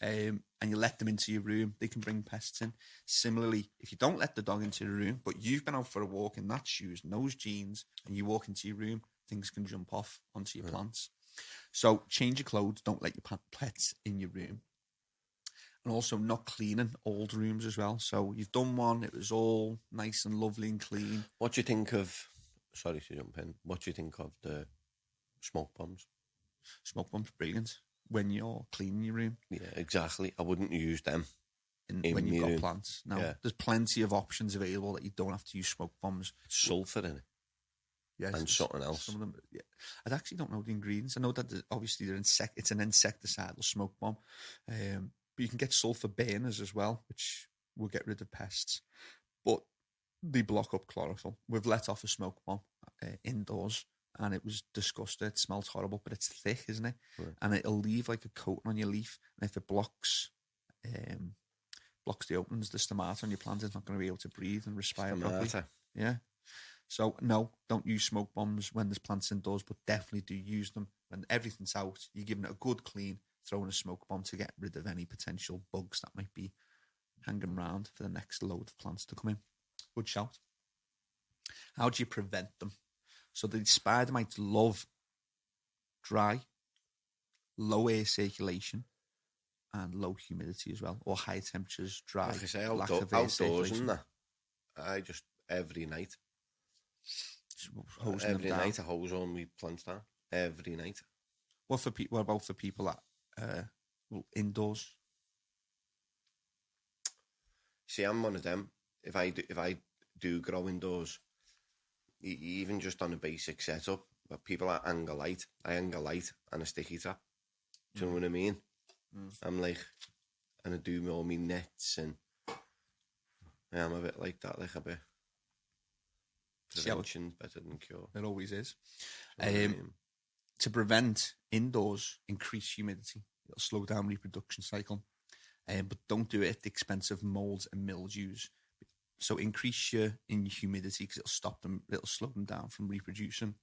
and you let them into your room, they can bring pests in. Similarly, if you don't let the dog into your room, but you've been out for a walk in that shoes and those jeans, and you walk into your room, things can jump off onto your plants. So change your clothes. Don't let your pets in your room. And also not cleaning old rooms as well. So you've done one, it was all nice and lovely and clean. What do you think of, sorry to jump in, what do you think of the smoke bombs? Smoke bombs, brilliant. When you're cleaning your room. Yeah, exactly. I wouldn't use them. When you've got plants. No, there's plenty of options available that you don't have to use smoke bombs. Sulphur in it. Yes, and something else. Some of them, yeah. I actually don't know the ingredients. I know that obviously it's an insecticidal smoke bomb. But you can get sulphur burners as well, which will get rid of pests. But they block up chlorophyll. We've let off a smoke bomb indoors, and it was disgusting. It smells horrible, but it's thick, isn't it? Right. And it'll leave like a coating on your leaf. And if it blocks the openings, the stomata on your plant is not going to be able to breathe and respire properly. Yeah. So, no, don't use smoke bombs when there's plants indoors, but definitely do use them when everything's out. You're giving it a good clean, throwing a smoke bomb to get rid of any potential bugs that might be hanging around for the next load of plants to come in. Good shout. How do you prevent them? So the spider mites love dry, low air circulation, and low humidity as well, or high temperatures, dry, like I say, lack of air outdoors circulation. And that. I just, every night. Every night I hose on my plants down. Every night. What about for people that indoors? See, I'm one of them. If I do grow indoors, even just on a basic setup, but people are angle light. I angle light and a sticky trap. Do you know what I mean? I'm like, and I do all my nets, and yeah, I'm a bit like that, like a bit. Prevention's better than cure. It always is. To prevent indoors, increase humidity. It'll slow down reproduction cycle. But don't do it at the expense of molds and mildews. So increase your in humidity because it'll slow them down from reproducing.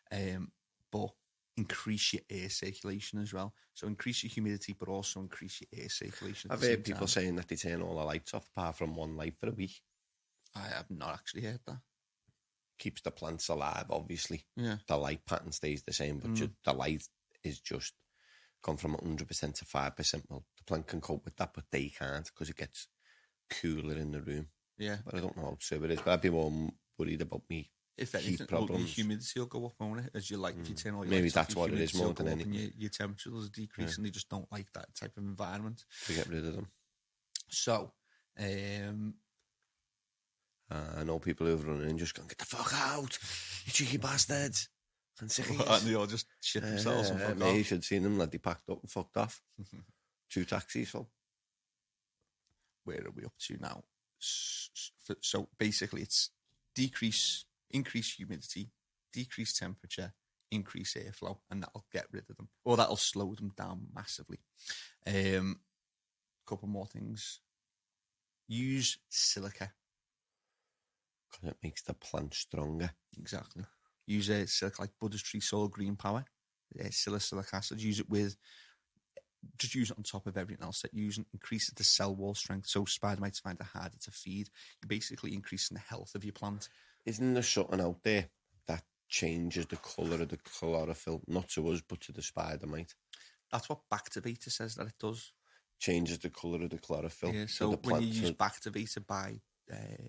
But increase your air circulation as well. So increase your humidity, but also increase your air circulation. I've heard people saying that they turn all the lights off apart from one light for a week. I have not actually heard that. Keeps the plants alive, obviously. Yeah. The light pattern stays the same, but the light is just gone from 100% to 5%. Well, the plant can cope with that, but they can't because it gets cooler in the room. Yeah. But I don't know how true it is. But I'd be more worried about me. If anything, the humidity will go up, won't it? As you like, if you turn all your maybe lights that's off, what it is more than anything. And your temperature will decrease, and they just don't like that type of environment. To get rid of them. So, I know people who are running and just going, get the fuck out, you cheeky bastards. And they all just shit themselves and fuck off. You should have seen them, like, they packed up and fucked off. 2 taxis full. Where are we up to now? So basically it's increase humidity, decrease temperature, increase airflow, and that'll get rid of them. Or that'll slow them down massively. Couple more things. Use silica. Because it makes the plant stronger. Exactly. Use a silica like Buddha's tree soil green power. Salicylic acid. Just use it on top of everything else that you use and increases the cell wall strength. So spider mites find it harder to feed. You're basically increasing the health of your plant. Isn't there something out there that changes the colour of the chlorophyll? Not to us, but to the spider mite. That's what Gavita says that it does. Changes the colour of the chlorophyll. Yeah, so when you use Gavita by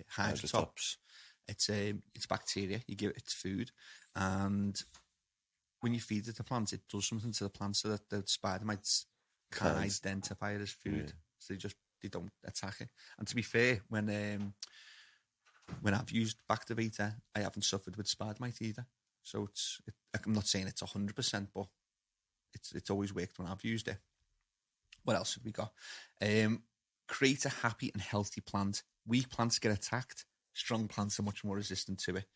Hydroponics, it's bacteria. You give it its food, and when you feed it to plants, it does something to the plant so that the spider mites can't identify it as food. So they don't attack it. And to be fair, when I've used Gavita, I haven't suffered with spider mite either. So I'm not saying it's 100%, but it's always worked when I've used it. What else have we got? Create a happy and healthy plant. Weak plants get attacked. Strong plants are much more resistant to it.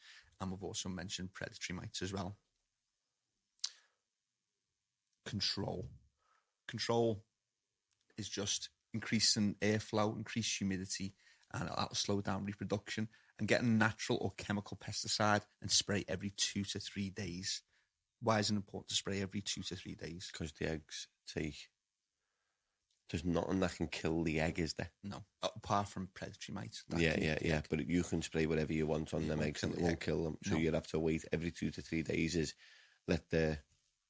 And we've also mentioned predatory mites as well. Control. Control is just increasing airflow, increase humidity, and that'll slow down reproduction. And get a natural or chemical pesticide and spray every 2 to 3 days. Why is it important to spray every 2 to 3 days? Because the eggs take... There's nothing that can kill the egg, is there? No, apart from predatory mites. Yeah. But you can spray whatever you want on them eggs and it won't kill them. So you'd have to wait every 2 to 3 days is let the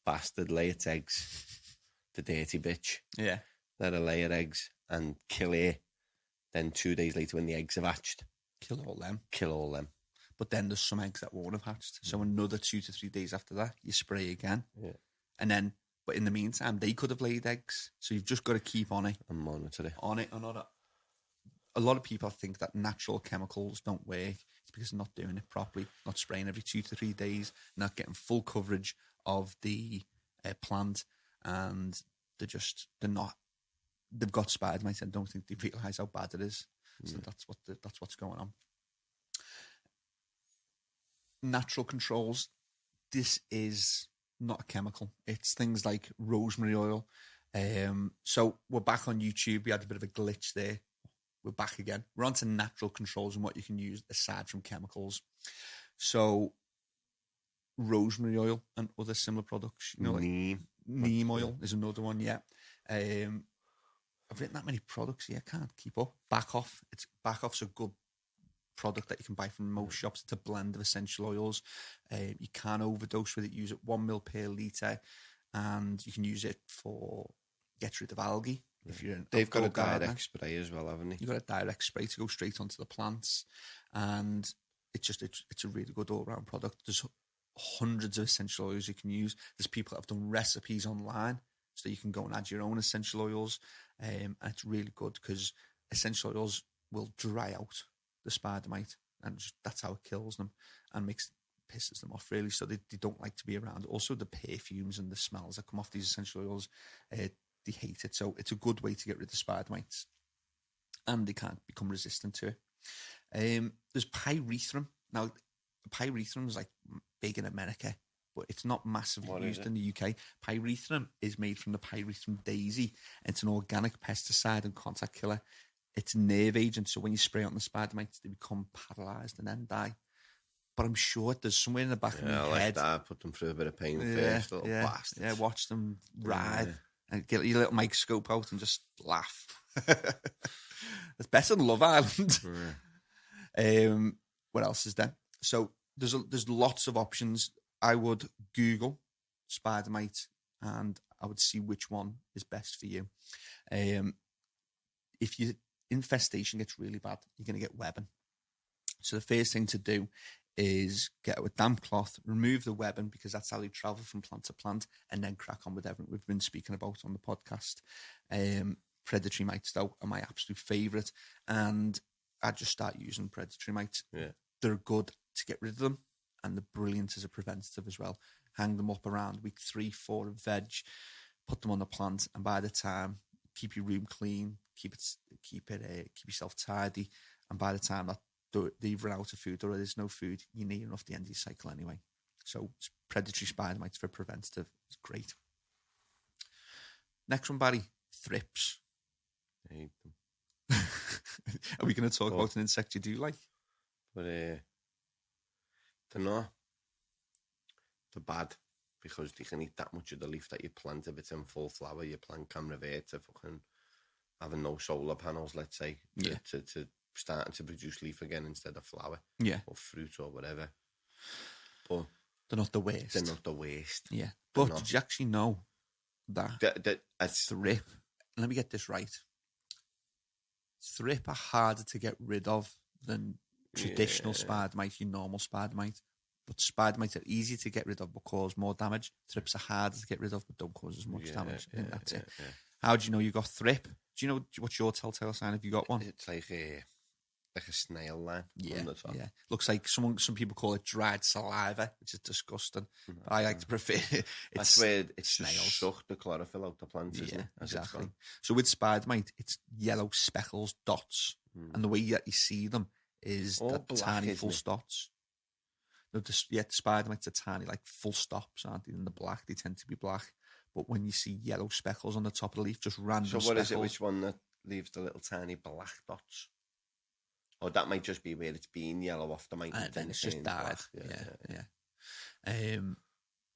bastard lay its eggs, the dirty bitch. Yeah. Let her lay her eggs and kill her. Then 2 days later when the eggs have hatched. Kill all them. But then there's some eggs that won't have hatched. So another 2 to 3 days after that, you spray again. Yeah. And then... But in the meantime, they could have laid eggs. So you've just got to keep on it. And monitor it. On it. A lot of people think that natural chemicals don't work. It's because they're not doing it properly, not spraying every 2 to 3 days, not getting full coverage of the plant. And they're not. They've got spider mites and don't think they realise how bad it is. So that's what's going on. Natural controls. This is not a chemical. It's things like rosemary oil. So we're back on YouTube. We had a bit of a glitch there. We're back again. We're on to natural controls and what you can use aside from chemicals. So rosemary oil and other similar products. You know, like neem oil is another one. Yeah. I've written that many products here. I can't keep up. Back off's a good product that you can buy from most shops. It's a blend of essential oils. You can overdose with it. Use it 1 ml per litre, and you can use it for get rid of algae. If you're they've got a direct spray as well, haven't they? You've got a direct spray to go straight onto the plants, and it's a really good all round product. There's hundreds of essential oils you can use. There's people that have done recipes online, so you can go and add your own essential oils, and it's really good because essential oils will dry out the spider mite, and that's how it kills them and pisses them off, really. So they don't like to be around. Also, the perfumes and the smells that come off these essential oils, they hate it. So it's a good way to get rid of spider mites, and they can't become resistant to it. There's pyrethrum. Now, pyrethrum is like big in America, but it's not massively used in the UK. Pyrethrum is made from the pyrethrum daisy. It's an organic pesticide and contact killer. it's nerve agent. So when you spray on the spider mites, they become paralysed and then die. But I'm sure there's somewhere in the back of my like head. that. Put them through a bit of pain first, little bastards. Yeah, watch them ride and get your little microscope out and just laugh. It's better than Love Island. What else is there? So there's lots of options. I would Google spider mite and I would see which one is best for you. If your infestation gets really bad, you're going to get webbing. So the first thing to do is get a damp cloth, remove the webbing because that's how they travel from plant to plant, and then crack on with everything we've been speaking about on the podcast. Predatory mites, though, are my absolute favourite, and I just start using predatory mites. Yeah. They're good to get rid of them, and they're brilliant as a preventative as well. Hang them up around week 3-4 of veg, put them on the plant, and by the time, keep your room clean, keep yourself tidy, and by the time that they've run out of food or there's no food, you're near enough the end of your cycle anyway. So predatory spider mites for preventative is great. Next one, Barry, thrips. I hate them. Are we going to talk about an insect you do like? But they're not. They're bad because they can eat that much of the leaf that you plant. If it's in full flower, your plant can revert to fucking having no solar panels, let's say, to starting to produce leaf again instead of flower, or fruit or whatever. But they're not the worst. They're not the worst. Yeah, but did you actually know that thrip? Let me get this right. Thrip are harder to get rid of than traditional spider mite, your normal spider mite. But spider mites are easy to get rid of but cause more damage. Thrips are harder to get rid of but don't cause as much damage. I think that's it. Yeah. How do you know you got thrip? Do you know what's your telltale sign? Have you got one? It's like a snail line on the top. Yeah. Looks like some people call it dried saliva, which is disgusting. But I like to prefer that's where it's snails suck the chlorophyll out the plant, isn't it? Exactly. So with spider mite, it's yellow speckles, dots, and the way that you see them is the tiny full stops. No, the spider mites are tiny, like full stops, aren't they? In the black, they tend to be black. But when you see yellow speckles on the top of the leaf, just random speckles. So what is it? Which one that leaves the little tiny black dots? Or that might just be where it's been yellow off the mite. And then it's just died. Yeah.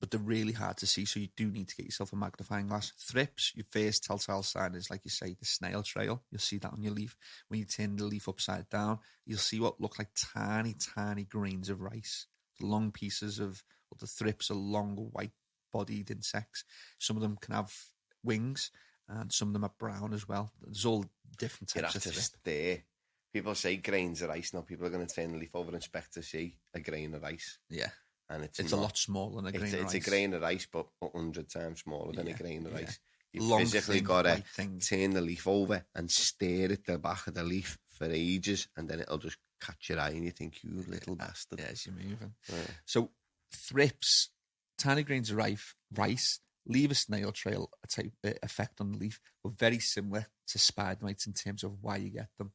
But they're really hard to see, so you do need to get yourself a magnifying glass. Thrips, your first telltale sign is, like you say, the snail trail. You'll see that on your leaf. When you turn the leaf upside down, you'll see what look like tiny, tiny grains of rice. Long pieces of the thrips are long, white-bodied insects. Some of them can have wings, and some of them are brown as well. There's all different types of thrip. People say grains of rice. Now people are going to turn the leaf over and expect to see a grain of rice. Yeah. And it's a lot smaller than a grain of rice. It's a grain of rice, but 100 times smaller than a grain of rice. You've physically got to turn the leaf over and stare at the back of the leaf for ages, and then it'll just catch your eye and you think, you little bastard. Yeah, as you're moving. Yeah. So thrips, tiny grains of rice, leave a snail trail type effect on the leaf, but very similar to spider mites in terms of why you get them.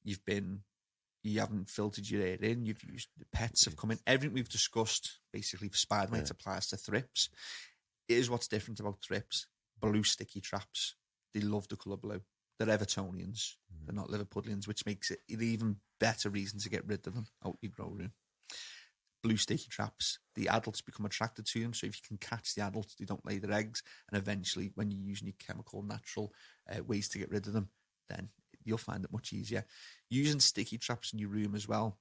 You haven't filtered your air in, you've used the pets have come in. Everything we've discussed basically for spider mites applies to thrips. Here's what's different about thrips: blue sticky traps. They love the colour blue. They're Evertonians. They're not Liverpudlians, which makes it an even better reason to get rid of them out your grow room. Blue sticky traps, the adults become attracted to them, so if you can catch the adults, they don't lay their eggs, and eventually when you're using your chemical, natural ways to get rid of them, then you'll find it much easier. Using sticky traps in your room as well,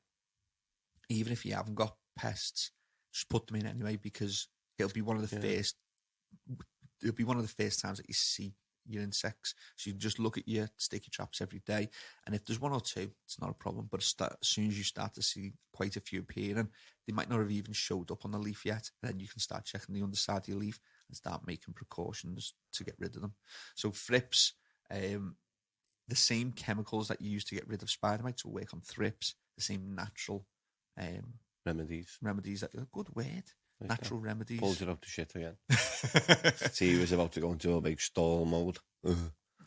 even if you haven't got pests, just put them in anyway, because it'll be one of the first times that you see your insects. So you just look at your sticky traps every day, and if there's one or two, it's not a problem. But as soon as you start to see quite a few appearing, they might not have even showed up on the leaf yet, and then you can start checking the underside of your leaf and start making precautions to get rid of them. So thrips, the same chemicals that you use to get rid of spider mites will work on thrips. The same natural remedies. That a good word. Like natural remedies. Pulls it up to shit again. See, he was about to go into a big stall mode.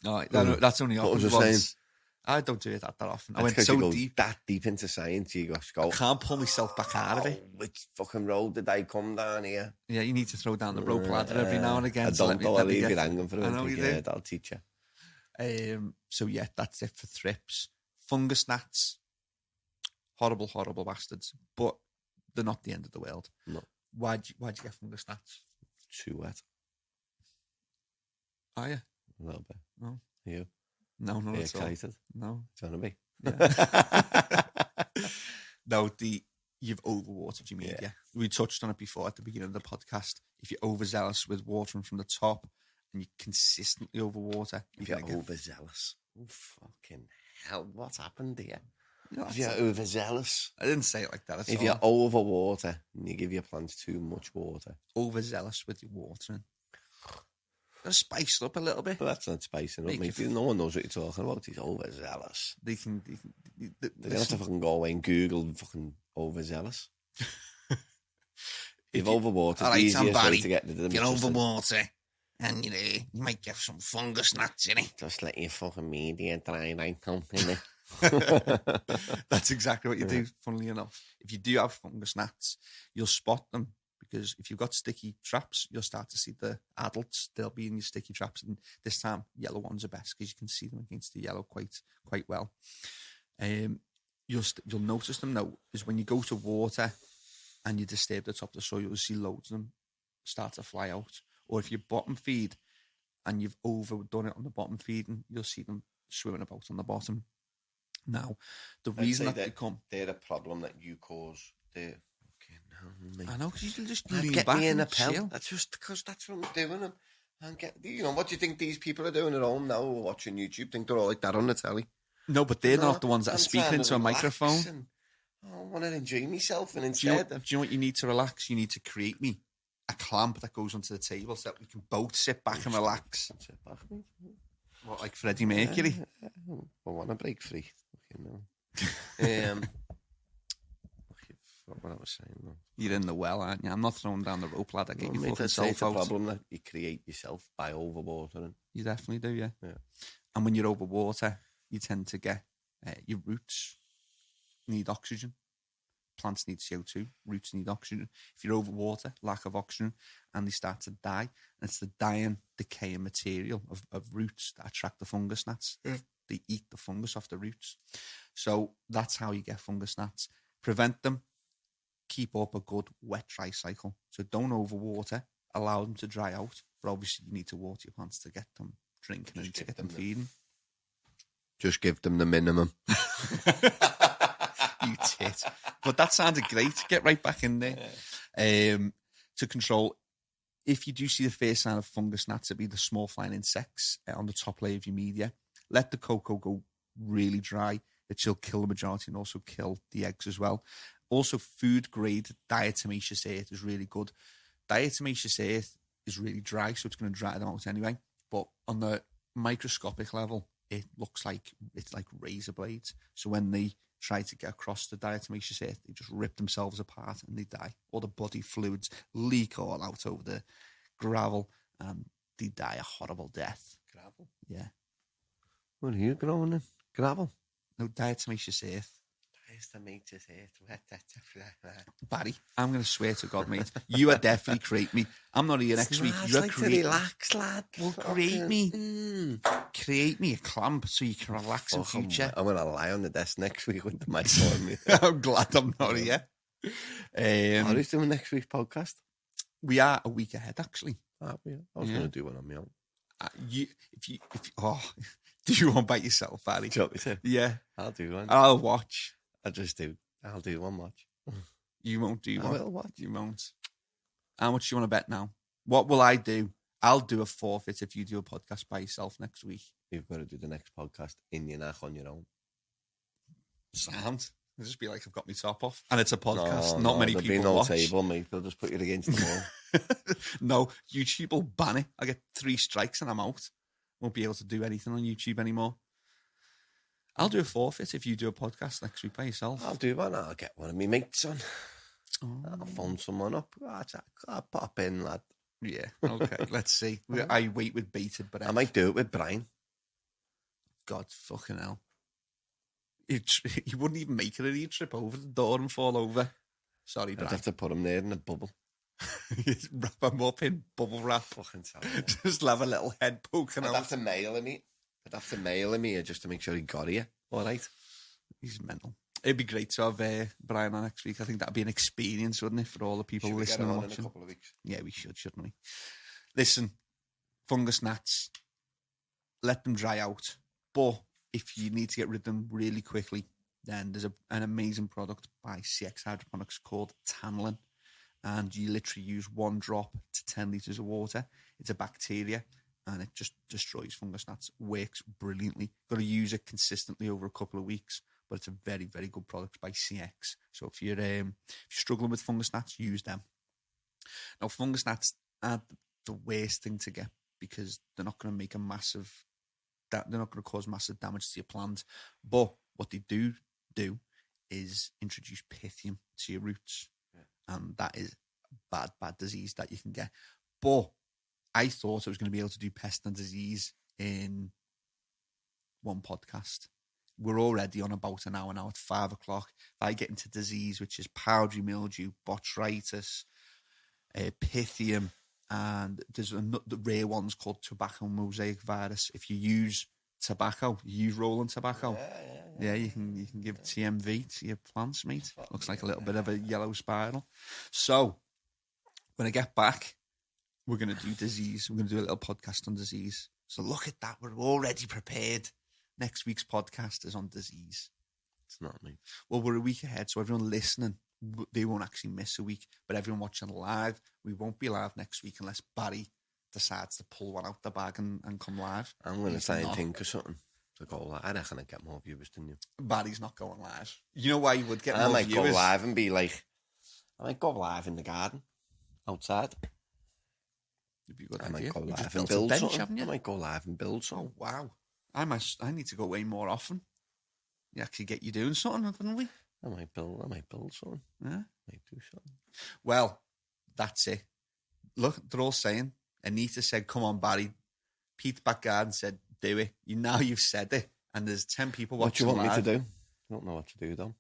That's only happened once. I don't do it that often. I went so deep into science. You go, I can't pull myself back out of it. Which fucking road did I come down here? Yeah, you need to throw down the rope ladder every now and again. I don't know. I'll leave you hanging for a minute. That'll teach you. So yeah, that's it for thrips. Fungus gnats, horrible, horrible bastards, but they're not the end of the world. No. Why'd you get fungus gnats? Too wet. Are you? A little bit. No. You? No, not Are you at all. excited? No. Do you want to be? Yeah. No, you've overwatered your media. Yeah. We touched on it before at the beginning of the podcast. If you're overzealous with watering from the top and you consistently overwater, If you're overzealous. Oh, fucking hell. What's happened here? If you're overzealous. I didn't say it like that at all. If you overwater and you give your plants too much water. Overzealous with your watering. Gotta spice it up a little bit. Well, that's not spicing up, Make mate. it- No one knows what you're talking about. He's overzealous. They can They're going to have to fucking go away and Google fucking overzealous. If overwater, all the right, easiest somebody, way to get rid of them get is just to overwater, and you might get some fungus gnats in it. just let your fucking media dry right out, innit? That's exactly what you do, funnily enough. If you do have fungus gnats, you'll spot them because if you've got sticky traps, you'll start to see the adults. They'll be in your sticky traps, and this time yellow ones are best because you can see them against the yellow quite well. You'll notice them now is when you go to water and you disturb the top of the soil, you'll see loads of them start to fly out. Or if you bottom feed and you've overdone it on the bottom feeding, you'll see them swimming about on the bottom. Now, the reason that they come... They're a problem that you cause. They're fucking hell, I know, because you can just I'd lean get back me in a and pill. chill. That's just because that's what I'm doing. And get, what do you think these people are doing at home now watching YouTube? Think they're all like that on the telly? No, but they're No, not the ones that are I'm speaking trying into to a relax microphone. and, I want to enjoy myself, and Do instead, you know what you need to relax? You need to create me a clamp that goes onto the table so that we can both sit back and relax. sit back, mate. What, like Freddie Mercury? I want to break free. What I was saying, though. You're in the well, aren't you? I'm not throwing down the rope ladder. Get No, your mate, fucking that's the self out. problem that you create yourself by overwatering. You definitely do, yeah. Yeah. And when you're over water, you tend to get your roots need oxygen. Plants need CO2. Roots need oxygen. If you're over water, lack of oxygen, and they start to die. And it's the dying, decaying material of roots that attract the fungus gnats. They eat the fungus off the roots. So that's how you get fungus gnats. Prevent them. Keep up a good wet dry cycle. So don't overwater. Allow them to dry out. But obviously you need to water your plants to get them drinking and to get them feeding. Just give them the minimum. You tit. But that sounded great. Get right back in there. To control, if you do see the first sign of fungus gnats, it'll be the small flying insects on the top layer of your media. Let the cocoa go really dry. It'll kill the majority and also kill the eggs as well. Also, food grade diatomaceous earth is really good. Diatomaceous earth is really dry, so it's going to dry them out anyway. But on the microscopic level, it looks like it's like razor blades. So when they try to get across the diatomaceous earth, they just rip themselves apart and they die. All the body fluids leak all out over the gravel and they die a horrible death. Gravel? Yeah. What are you growing in? Gravel? No, diatomaceous earth. Diatomaceous earth. Barry, I'm going to swear to God, mate, you are definitely create me. I'm not here next week. You're like to create. relax, lad. Well, create me. Create me a clamp so you can relax in future. I'm going to lie on the desk next week with the mic on me. I'm glad I'm not here. What are you doing next week's podcast? We are a week ahead, actually. I was going to do one on my own. Do you want by yourself, Barry? Do you want me to? Yeah. I'll do one. I'll watch. I'll do one watch. You won't do one. I will watch. You won't. How much do you want to bet now? What will I do? I'll do a forfeit if you do a podcast by yourself next week. You've got to do the next podcast in your neck on your own. Sound. It'll just be like I've got my top off. And it's a podcast. Not many there'll people be no watch. table, mate. They'll just put you against the wall. No, YouTube will ban it. I get 3 strikes and I'm out. Won't be able to do anything on YouTube anymore. I'll do a forfeit if you do a podcast next week by yourself. I'll do one. I'll get one of my mates on. Oh. I'll phone someone up. I'll pop in, lad. Yeah, okay. Let's see. I wait with bated breath. I might do it with Brian. God fucking hell. He wouldn't even make it. He'd trip over the door and fall over. Sorry, I'd Brian. have to put him there in a bubble. Wrap him up in bubble wrap. Fucking tell Just have a little head poking I'd out. have to mail him it. I'd have to mail him here just to make sure he got here. All right. He's mental. It'd be great to have Brian on next week. I think that'd be an experience, wouldn't it, for all the people Should we get listening him and on in a watching? couple of weeks? Yeah, we should, shouldn't we? Listen, fungus gnats, let them dry out. But if you need to get rid of them really quickly, then there's an amazing product by CX Hydroponics called Tanlin. And you literally use 1 drop to 10 litres of water. It's a bacteria, and it just destroys fungus gnats. Works brilliantly. Got to use it consistently over a couple of weeks. But it's a very, very good product by CX. So if you're struggling with fungus gnats, use them. Now, fungus gnats are the worst thing to get because they're not going to make they're not going to cause massive damage to your plant. But what they do is introduce pythium to your roots. Yeah. And that is a bad disease that you can get. But I thought I was going to be able to do pest and disease in one podcast. We're already on about an hour now at 5 o'clock. If I get into disease, which is powdery mildew, botrytis, pythium, and there's the rare ones called tobacco mosaic virus. If you use tobacco, you use rolling tobacco. Yeah, you can give TMV to your plants, mate. Looks like a little bit of a yellow spiral. So when I get back, we're going to do disease. We're going to do a little podcast on disease. So look at that. We're already prepared. Next week's podcast is on disease. It's not me. Well, we're a week ahead, so everyone listening, they won't actually miss a week. But everyone watching live, we won't be live next week unless Barry decides to pull one out the bag and come live. I'm going to try and think of something to go live. I reckon I'd get more viewers than you. Barry's not going live. You know why you would get I more might viewers? go live and be like, I might go live in the garden, outside. It'd be a good I idea. might go You've live just and built a build bench, something. haven't you? I might go live and build something. Oh, wow. I need to go way more often. You actually get you doing something, couldn't we? I might build something. Yeah. Might do something. Well, that's it. Look, they're all saying. Anita said, come on, Barry. Pete back garden said, do it. You've said it. And there's 10 people watching What do you want live. me to do? I don't know what to do, though.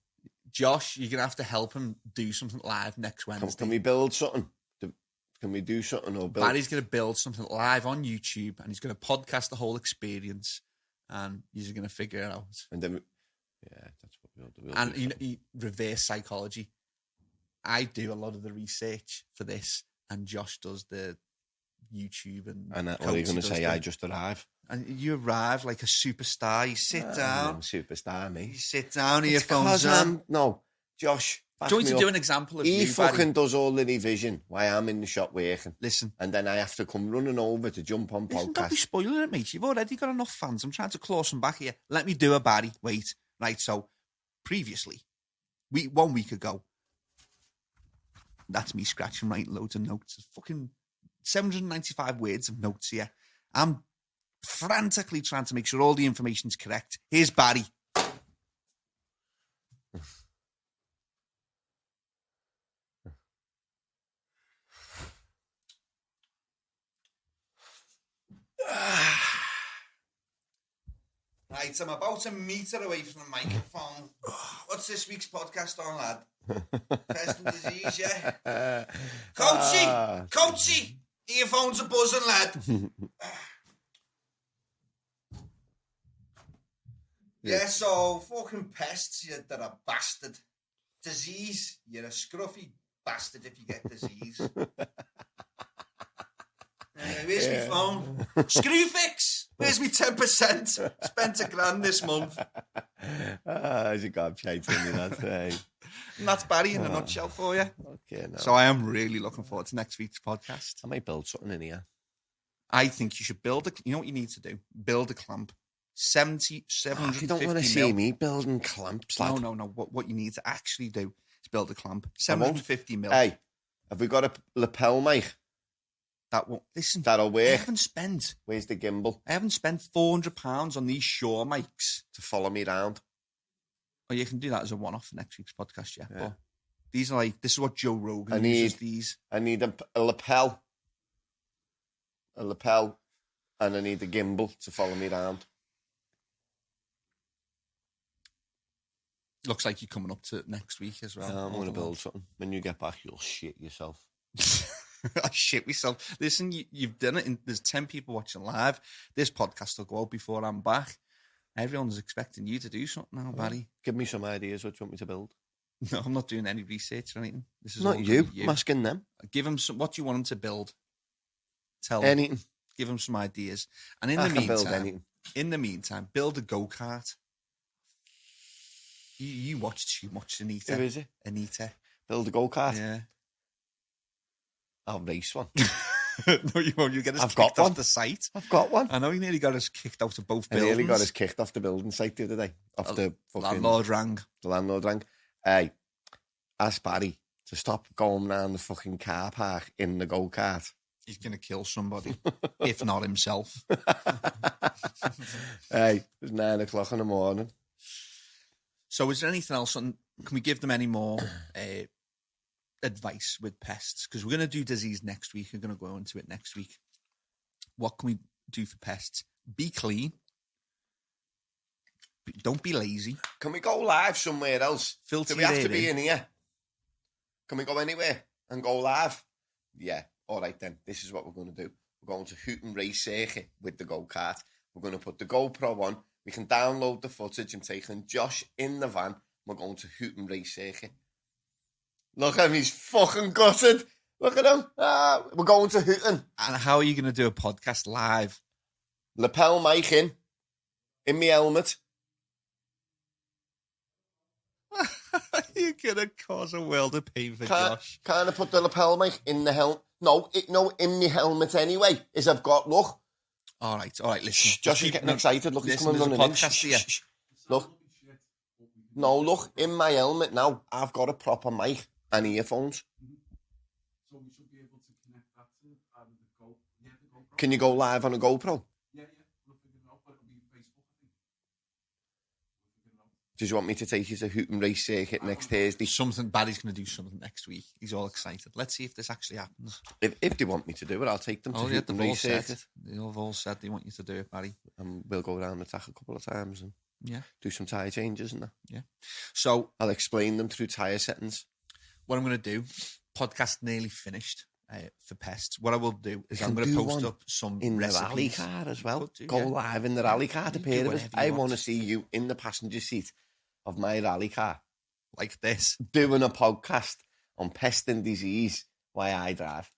Josh, you're going to have to help him do something live next Wednesday. Can we build something? Can we do something or build? Barry's going to build something live on YouTube, and he's going to podcast the whole experience, and he's going to figure it out. And then, that's what we'll do. And reverse psychology. I do a lot of the research for this, and Josh does the YouTube and. And what are you going to say? I just arrive. And you arrive like a superstar. You sit down. I'm a superstar, me. You sit down. It's Earphones on. No, Josh. Do you want to do an example of He you, fucking Barry? does all the revision while I'm in the shop working. Listen. And then I have to come running over to jump on Listen, don't be podcast. spoiling it, mate. You've already got enough fans. I'm trying to claw some back here. Let me do a Barry. Wait. Right, so previously, 1 week ago, that's me scratching, writing loads of notes. There's fucking 795 words of notes here. I'm frantically trying to make sure all the information's correct. Here's Barry. Right, I'm about a metre away from the microphone. What's this week's podcast on, lad? Pest and disease, yeah? Coachy! Earphones are buzzing, lad. Yeah, so fucking pests, they're a bastard. Disease, you're a scruffy bastard if you get disease. Where's my phone? Screwfix! Where's my 10%? Spent £1,000 this month. You got shite in you, that's right. And that's Barry in a nutshell for you. Okay, no. So I am really looking forward to next week's podcast. I might build something in here. I think you should you know what you need to do? Build a clamp. 750 You don't want to see me building clamps, lad. No. What you need to actually do is build a clamp. 750 mil. Hey, have we got a lapel mic? That won't. Listen, That'll work. I haven't spent £400 on these Shaw mics to follow me around. Oh, you can do that as a one-off for next week's podcast, yeah. But these are this is what Joe Rogan uses. These. I need a lapel, and I need a gimbal to follow me around. Looks like you're coming up to next week as well. I'm going to build something. When you get back, you'll shit yourself. I shit myself. Listen, you've done it. There's 10 people watching live. This podcast will go out before I'm back. Everyone's expecting you to do something now, Barry. Give me some ideas what you want me to build. No, I'm not doing any research or anything. This is Not all you. you. I'm asking them. Give them some. What do you want them to build? Tell Anything. them. Give them some ideas. And I can build anything. in the meantime, build a go-kart. You watch too much, Anita. Who is it? Anita. Build a go-kart. Yeah. I'll race one. No, you won't. You get us I've kicked got off one. the site. I've got one. I know you nearly got us kicked out of both I buildings. nearly got us kicked off the building site the other day. Off the fucking... Landlord rang. The landlord rang. Hey, ask Barry to stop going round the fucking car park in the go-kart. He's going to kill somebody, if not himself. Hey, it's 9 o'clock in the morning. So is there anything else can we give them any more advice with pests? Because we're going to do disease next week. We're going to go into it next week. What can we do for pests? Be clean. Don't be lazy. Can we go live somewhere else? Filter Do we have your to be air in here? Can we go anywhere and go live? Yeah. All right then. This is what we're going to do. We're going to hoot and race circuit with the go-kart. We're going to put the GoPro on. We can download the footage. I'm taking Josh in the van. We're going to hoot and race circuit. Look at him. He's fucking gutted. Look at him. We're going to hooting. And how are you going to do a podcast live? Lapel mic in my helmet. You're going to cause a world of pain for Josh. Can't I put the lapel mic in the helmet? No, in my helmet anyway. Is I've got, look. All right, listen. Shh, Josh is getting excited. Look, he's coming there's a running in. podcast here. Shh. Look. No, look, in my helmet now, I've got a proper mic and earphones. So we should be able to connect that to the GoPro. Can you go live on a GoPro? Yeah. We'll figure it out, but it'll be Facebook, I think. We'll figure it out. Do you want me to take you to hoot and race circuit next Thursday? Barry's going to do something next week. He's all excited. Let's see if this actually happens. If they want me to do it, I'll take them to hoot and race circuit. They've all said they want you to do it, Barry. And we'll go around the track a couple of times and do some tyre changes and that. Yeah. So I'll explain them through tyre settings. what I'm going to do, podcast nearly finished for pests. What I will do is I'm going to post up some in recipes. the rally car as well. Do, go live in the rally car. The pair of us. I want want to see you in the passenger seat of my rally car like this. doing a podcast on Pest and Disease while I drive.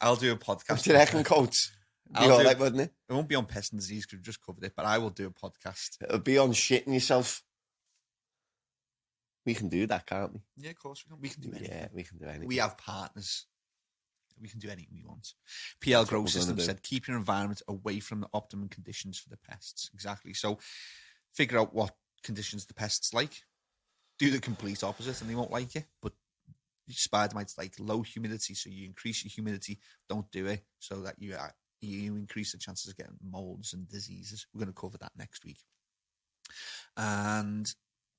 I'll do a podcast. What do you reckon, Coach? Be all right, wouldn't it? It won't be on Pest and Disease because we've just covered it, but I will do a podcast. It'll be on shitting yourself. We can do that, can't we? Yeah, of course we can. We can do anything. Yeah, we can do anything. We have partners. We can do anything we want. PL Grow we're System gonna do. said, keep your environment away from the optimum conditions for the pests. Exactly. So figure out what conditions the pests like. Do the complete opposite and they won't like it. But spider mites like low humidity, so you increase your humidity. Don't do it so that you increase the chances of getting molds and diseases. We're going to cover that next week. And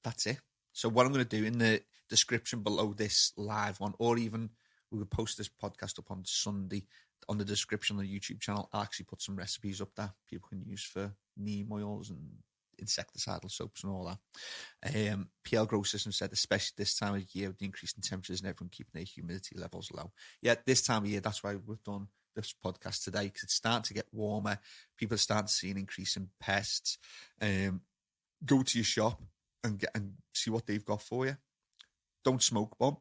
that's it. So what I'm going to do in the description below this live one, or even we will post this podcast up on Sunday, on the description on the YouTube channel, I'll actually put some recipes up that people can use for neem oils and insecticidal soaps and all that. PL Grow System said, especially this time of year with the increase in temperatures and everyone keeping their humidity levels low. Yeah, this time of year, that's why we've done this podcast today, because it's starting to get warmer. People are starting to see an increase in pests. Go to your shop and see what they've got for you. Don't smoke bomb.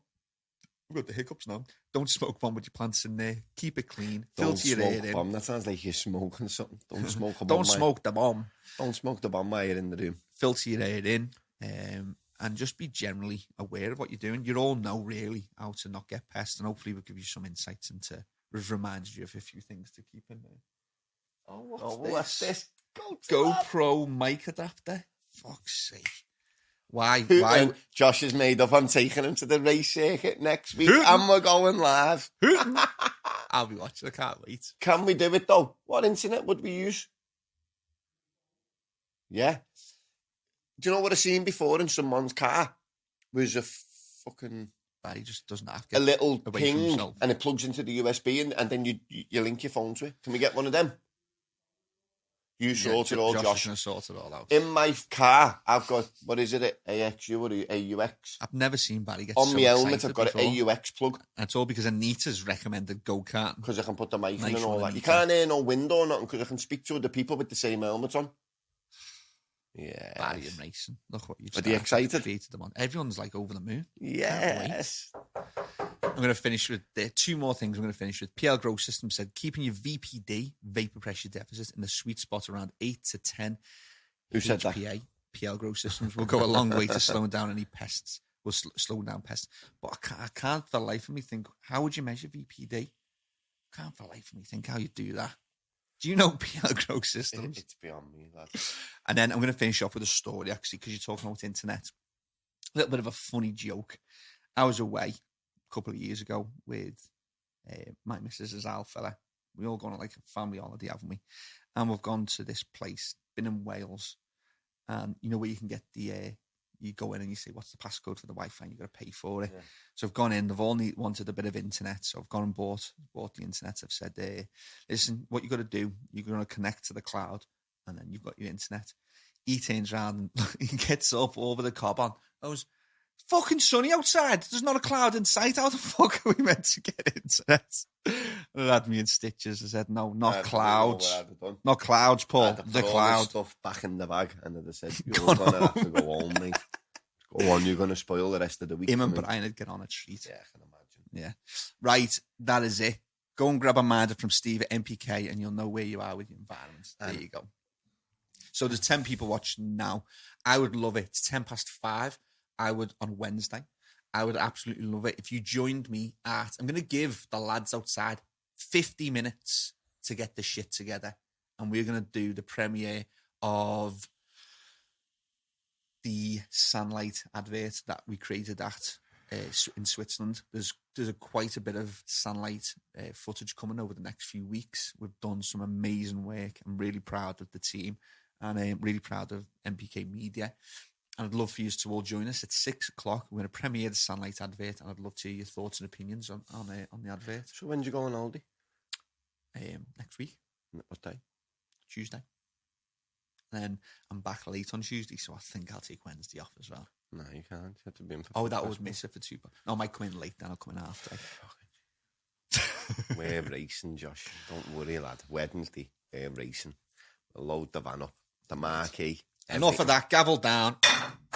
We've got the hiccups now. Don't smoke bomb with your plants in there. Keep it clean. Don't Filter your air smoke in. bomb. That sounds like you're smoking something. Don't smoke a bomb. Don't smoke the bomb. Don't smoke the bomb while you're in the room. Filter your air in. And just be generally aware of what you're doing. You all know really how to not get pests, and hopefully we'll give you some insights into, we've reminded you of a few things to keep in there. What's this? GoPro mic adapter. Fuck's sake. Why? And Josh is made up on taking him to the race circuit next week, and we're going live. I'll be watching. I can't wait. Can we do it though? What internet would we use? Yeah. Do you know what I've seen before in someone's car? Was a fucking... Barry just doesn't have to a get little away from ping, himself. and it plugs into the USB, and then you link your phone to it. Can we get one of them? You sort it all, Josh. Josh. Is gonna sort it all out. In my car, I've got, what is it, AXU or AUX? I've never seen Barry get On so my helmet, excited I've got before. an AUX plug. And it's all because Anita's recommended go-kart. Because I can put the mic in Nice and all one, that. You Anita. can't hear no window or nothing because I can speak to other people with the same helmet on. Yeah. Barry and racing. Look what you've Are they excited? created them on. Everyone's like over the moon. Yes. I'm going to finish with two more things. I'm going to finish with PL Grow System said keeping your VPD, vapor pressure deficit, in the sweet spot around 8 to 10 Who said that? HPA. PL Grow Systems will go a long way to slowing down any pests. Will slow down pests. But I can't for the life of me think, how would you measure VPD? Can't for the life of me think how you do that. Do you know PL Grow Systems? It's beyond me, lad. And then I'm going to finish off with a story, actually, because you're talking about internet. A little bit of a funny joke. I was away a couple of years ago with my missus as Al fella. We all gone on like a family holiday, haven't we? And we've gone to this place, been in Wales. And you know where you can get the, you go in and you say, what's the passcode for the Wi-Fi? And you've got to pay for it. Yeah. So I've gone in, they've only wanted a bit of internet. So I've gone and bought the internet. I've said, listen, what you've got to do, you're going to connect to the cloud and then you've got your internet. He turns around and he gets up over the cob on. I was fucking sunny outside. There's not a cloud in sight. How the fuck are we meant to get internet? It had me in stitches. I said, no, not clouds. Not clouds, Paul. The cloud. Stuff back in the bag. And they said, you're going to have to go home, mate. Go on, you're going to spoil the rest of the week. Him and Brian would get on a treat. Yeah, I can imagine. Yeah. Right, that is it. Go and grab a minder from Steve at NPK and you'll know where you are with your environment. There you go. So there's 10 people watching now. I would love it. It's 5:10. I would, on Wednesday, I would absolutely love it if you joined me at, I'm going to give the lads outside 50 minutes to get the shit together. And we're going to do the premiere of the SANlight advert that we created at in Switzerland. There's quite a bit of SANlight footage coming over the next few weeks. We've done some amazing work. I'm really proud of the team and I'm really proud of NPK Media. And I'd love for you to all join us at 6 o'clock. We're going to premiere the SANlight advert and I'd love to hear your thoughts and opinions on the advert. So when do you go on holiday? Next week. What day? Tuesday. And then I'm back late on Tuesday, so I think I'll take Wednesday off as well. No, you can't. You have to be in for that would miss it for 2. No, I might come in late, then I'll come in half day. We're racing, Josh. Don't worry, lad. Wednesday, we're racing. We'll load the van up. The marquee. Enough of that. Gavel down.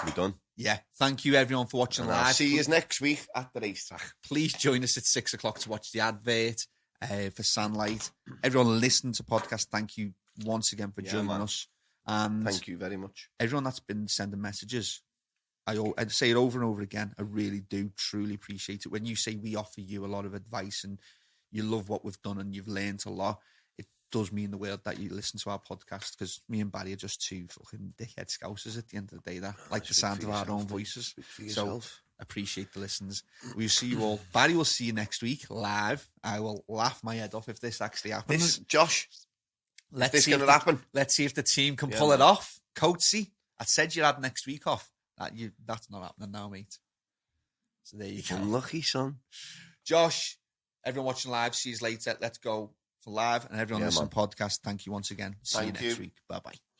We done? Yeah. Thank you, everyone, for watching live. I'll see you next week at the racetrack. Please join us at 6 o'clock to watch the advert for SANlight. Everyone listening to podcast, thank you once again for joining us. And thank you very much. Everyone that's been sending messages, I'd say it over and over again. I really do truly appreciate it. When you say we offer you a lot of advice and you love what we've done and you've learned a lot, it does mean the world that you listen to our podcast, because me and Barry are just two fucking dickhead scousers at the end of the day that like the sound of our own voices. So appreciate the listens. We'll see you all. Barry will see you next week live. I will laugh my head off if this actually happens. Josh, let's see if happen. Let's see if the team can pull it off. Coatsy, I said you had next week off. That's not happening now, mate. So there you go. Unlucky, son. Josh, everyone watching live, see you later. Let's go for live. And everyone listening to the podcast, thank you once again. See you next week. Bye-bye.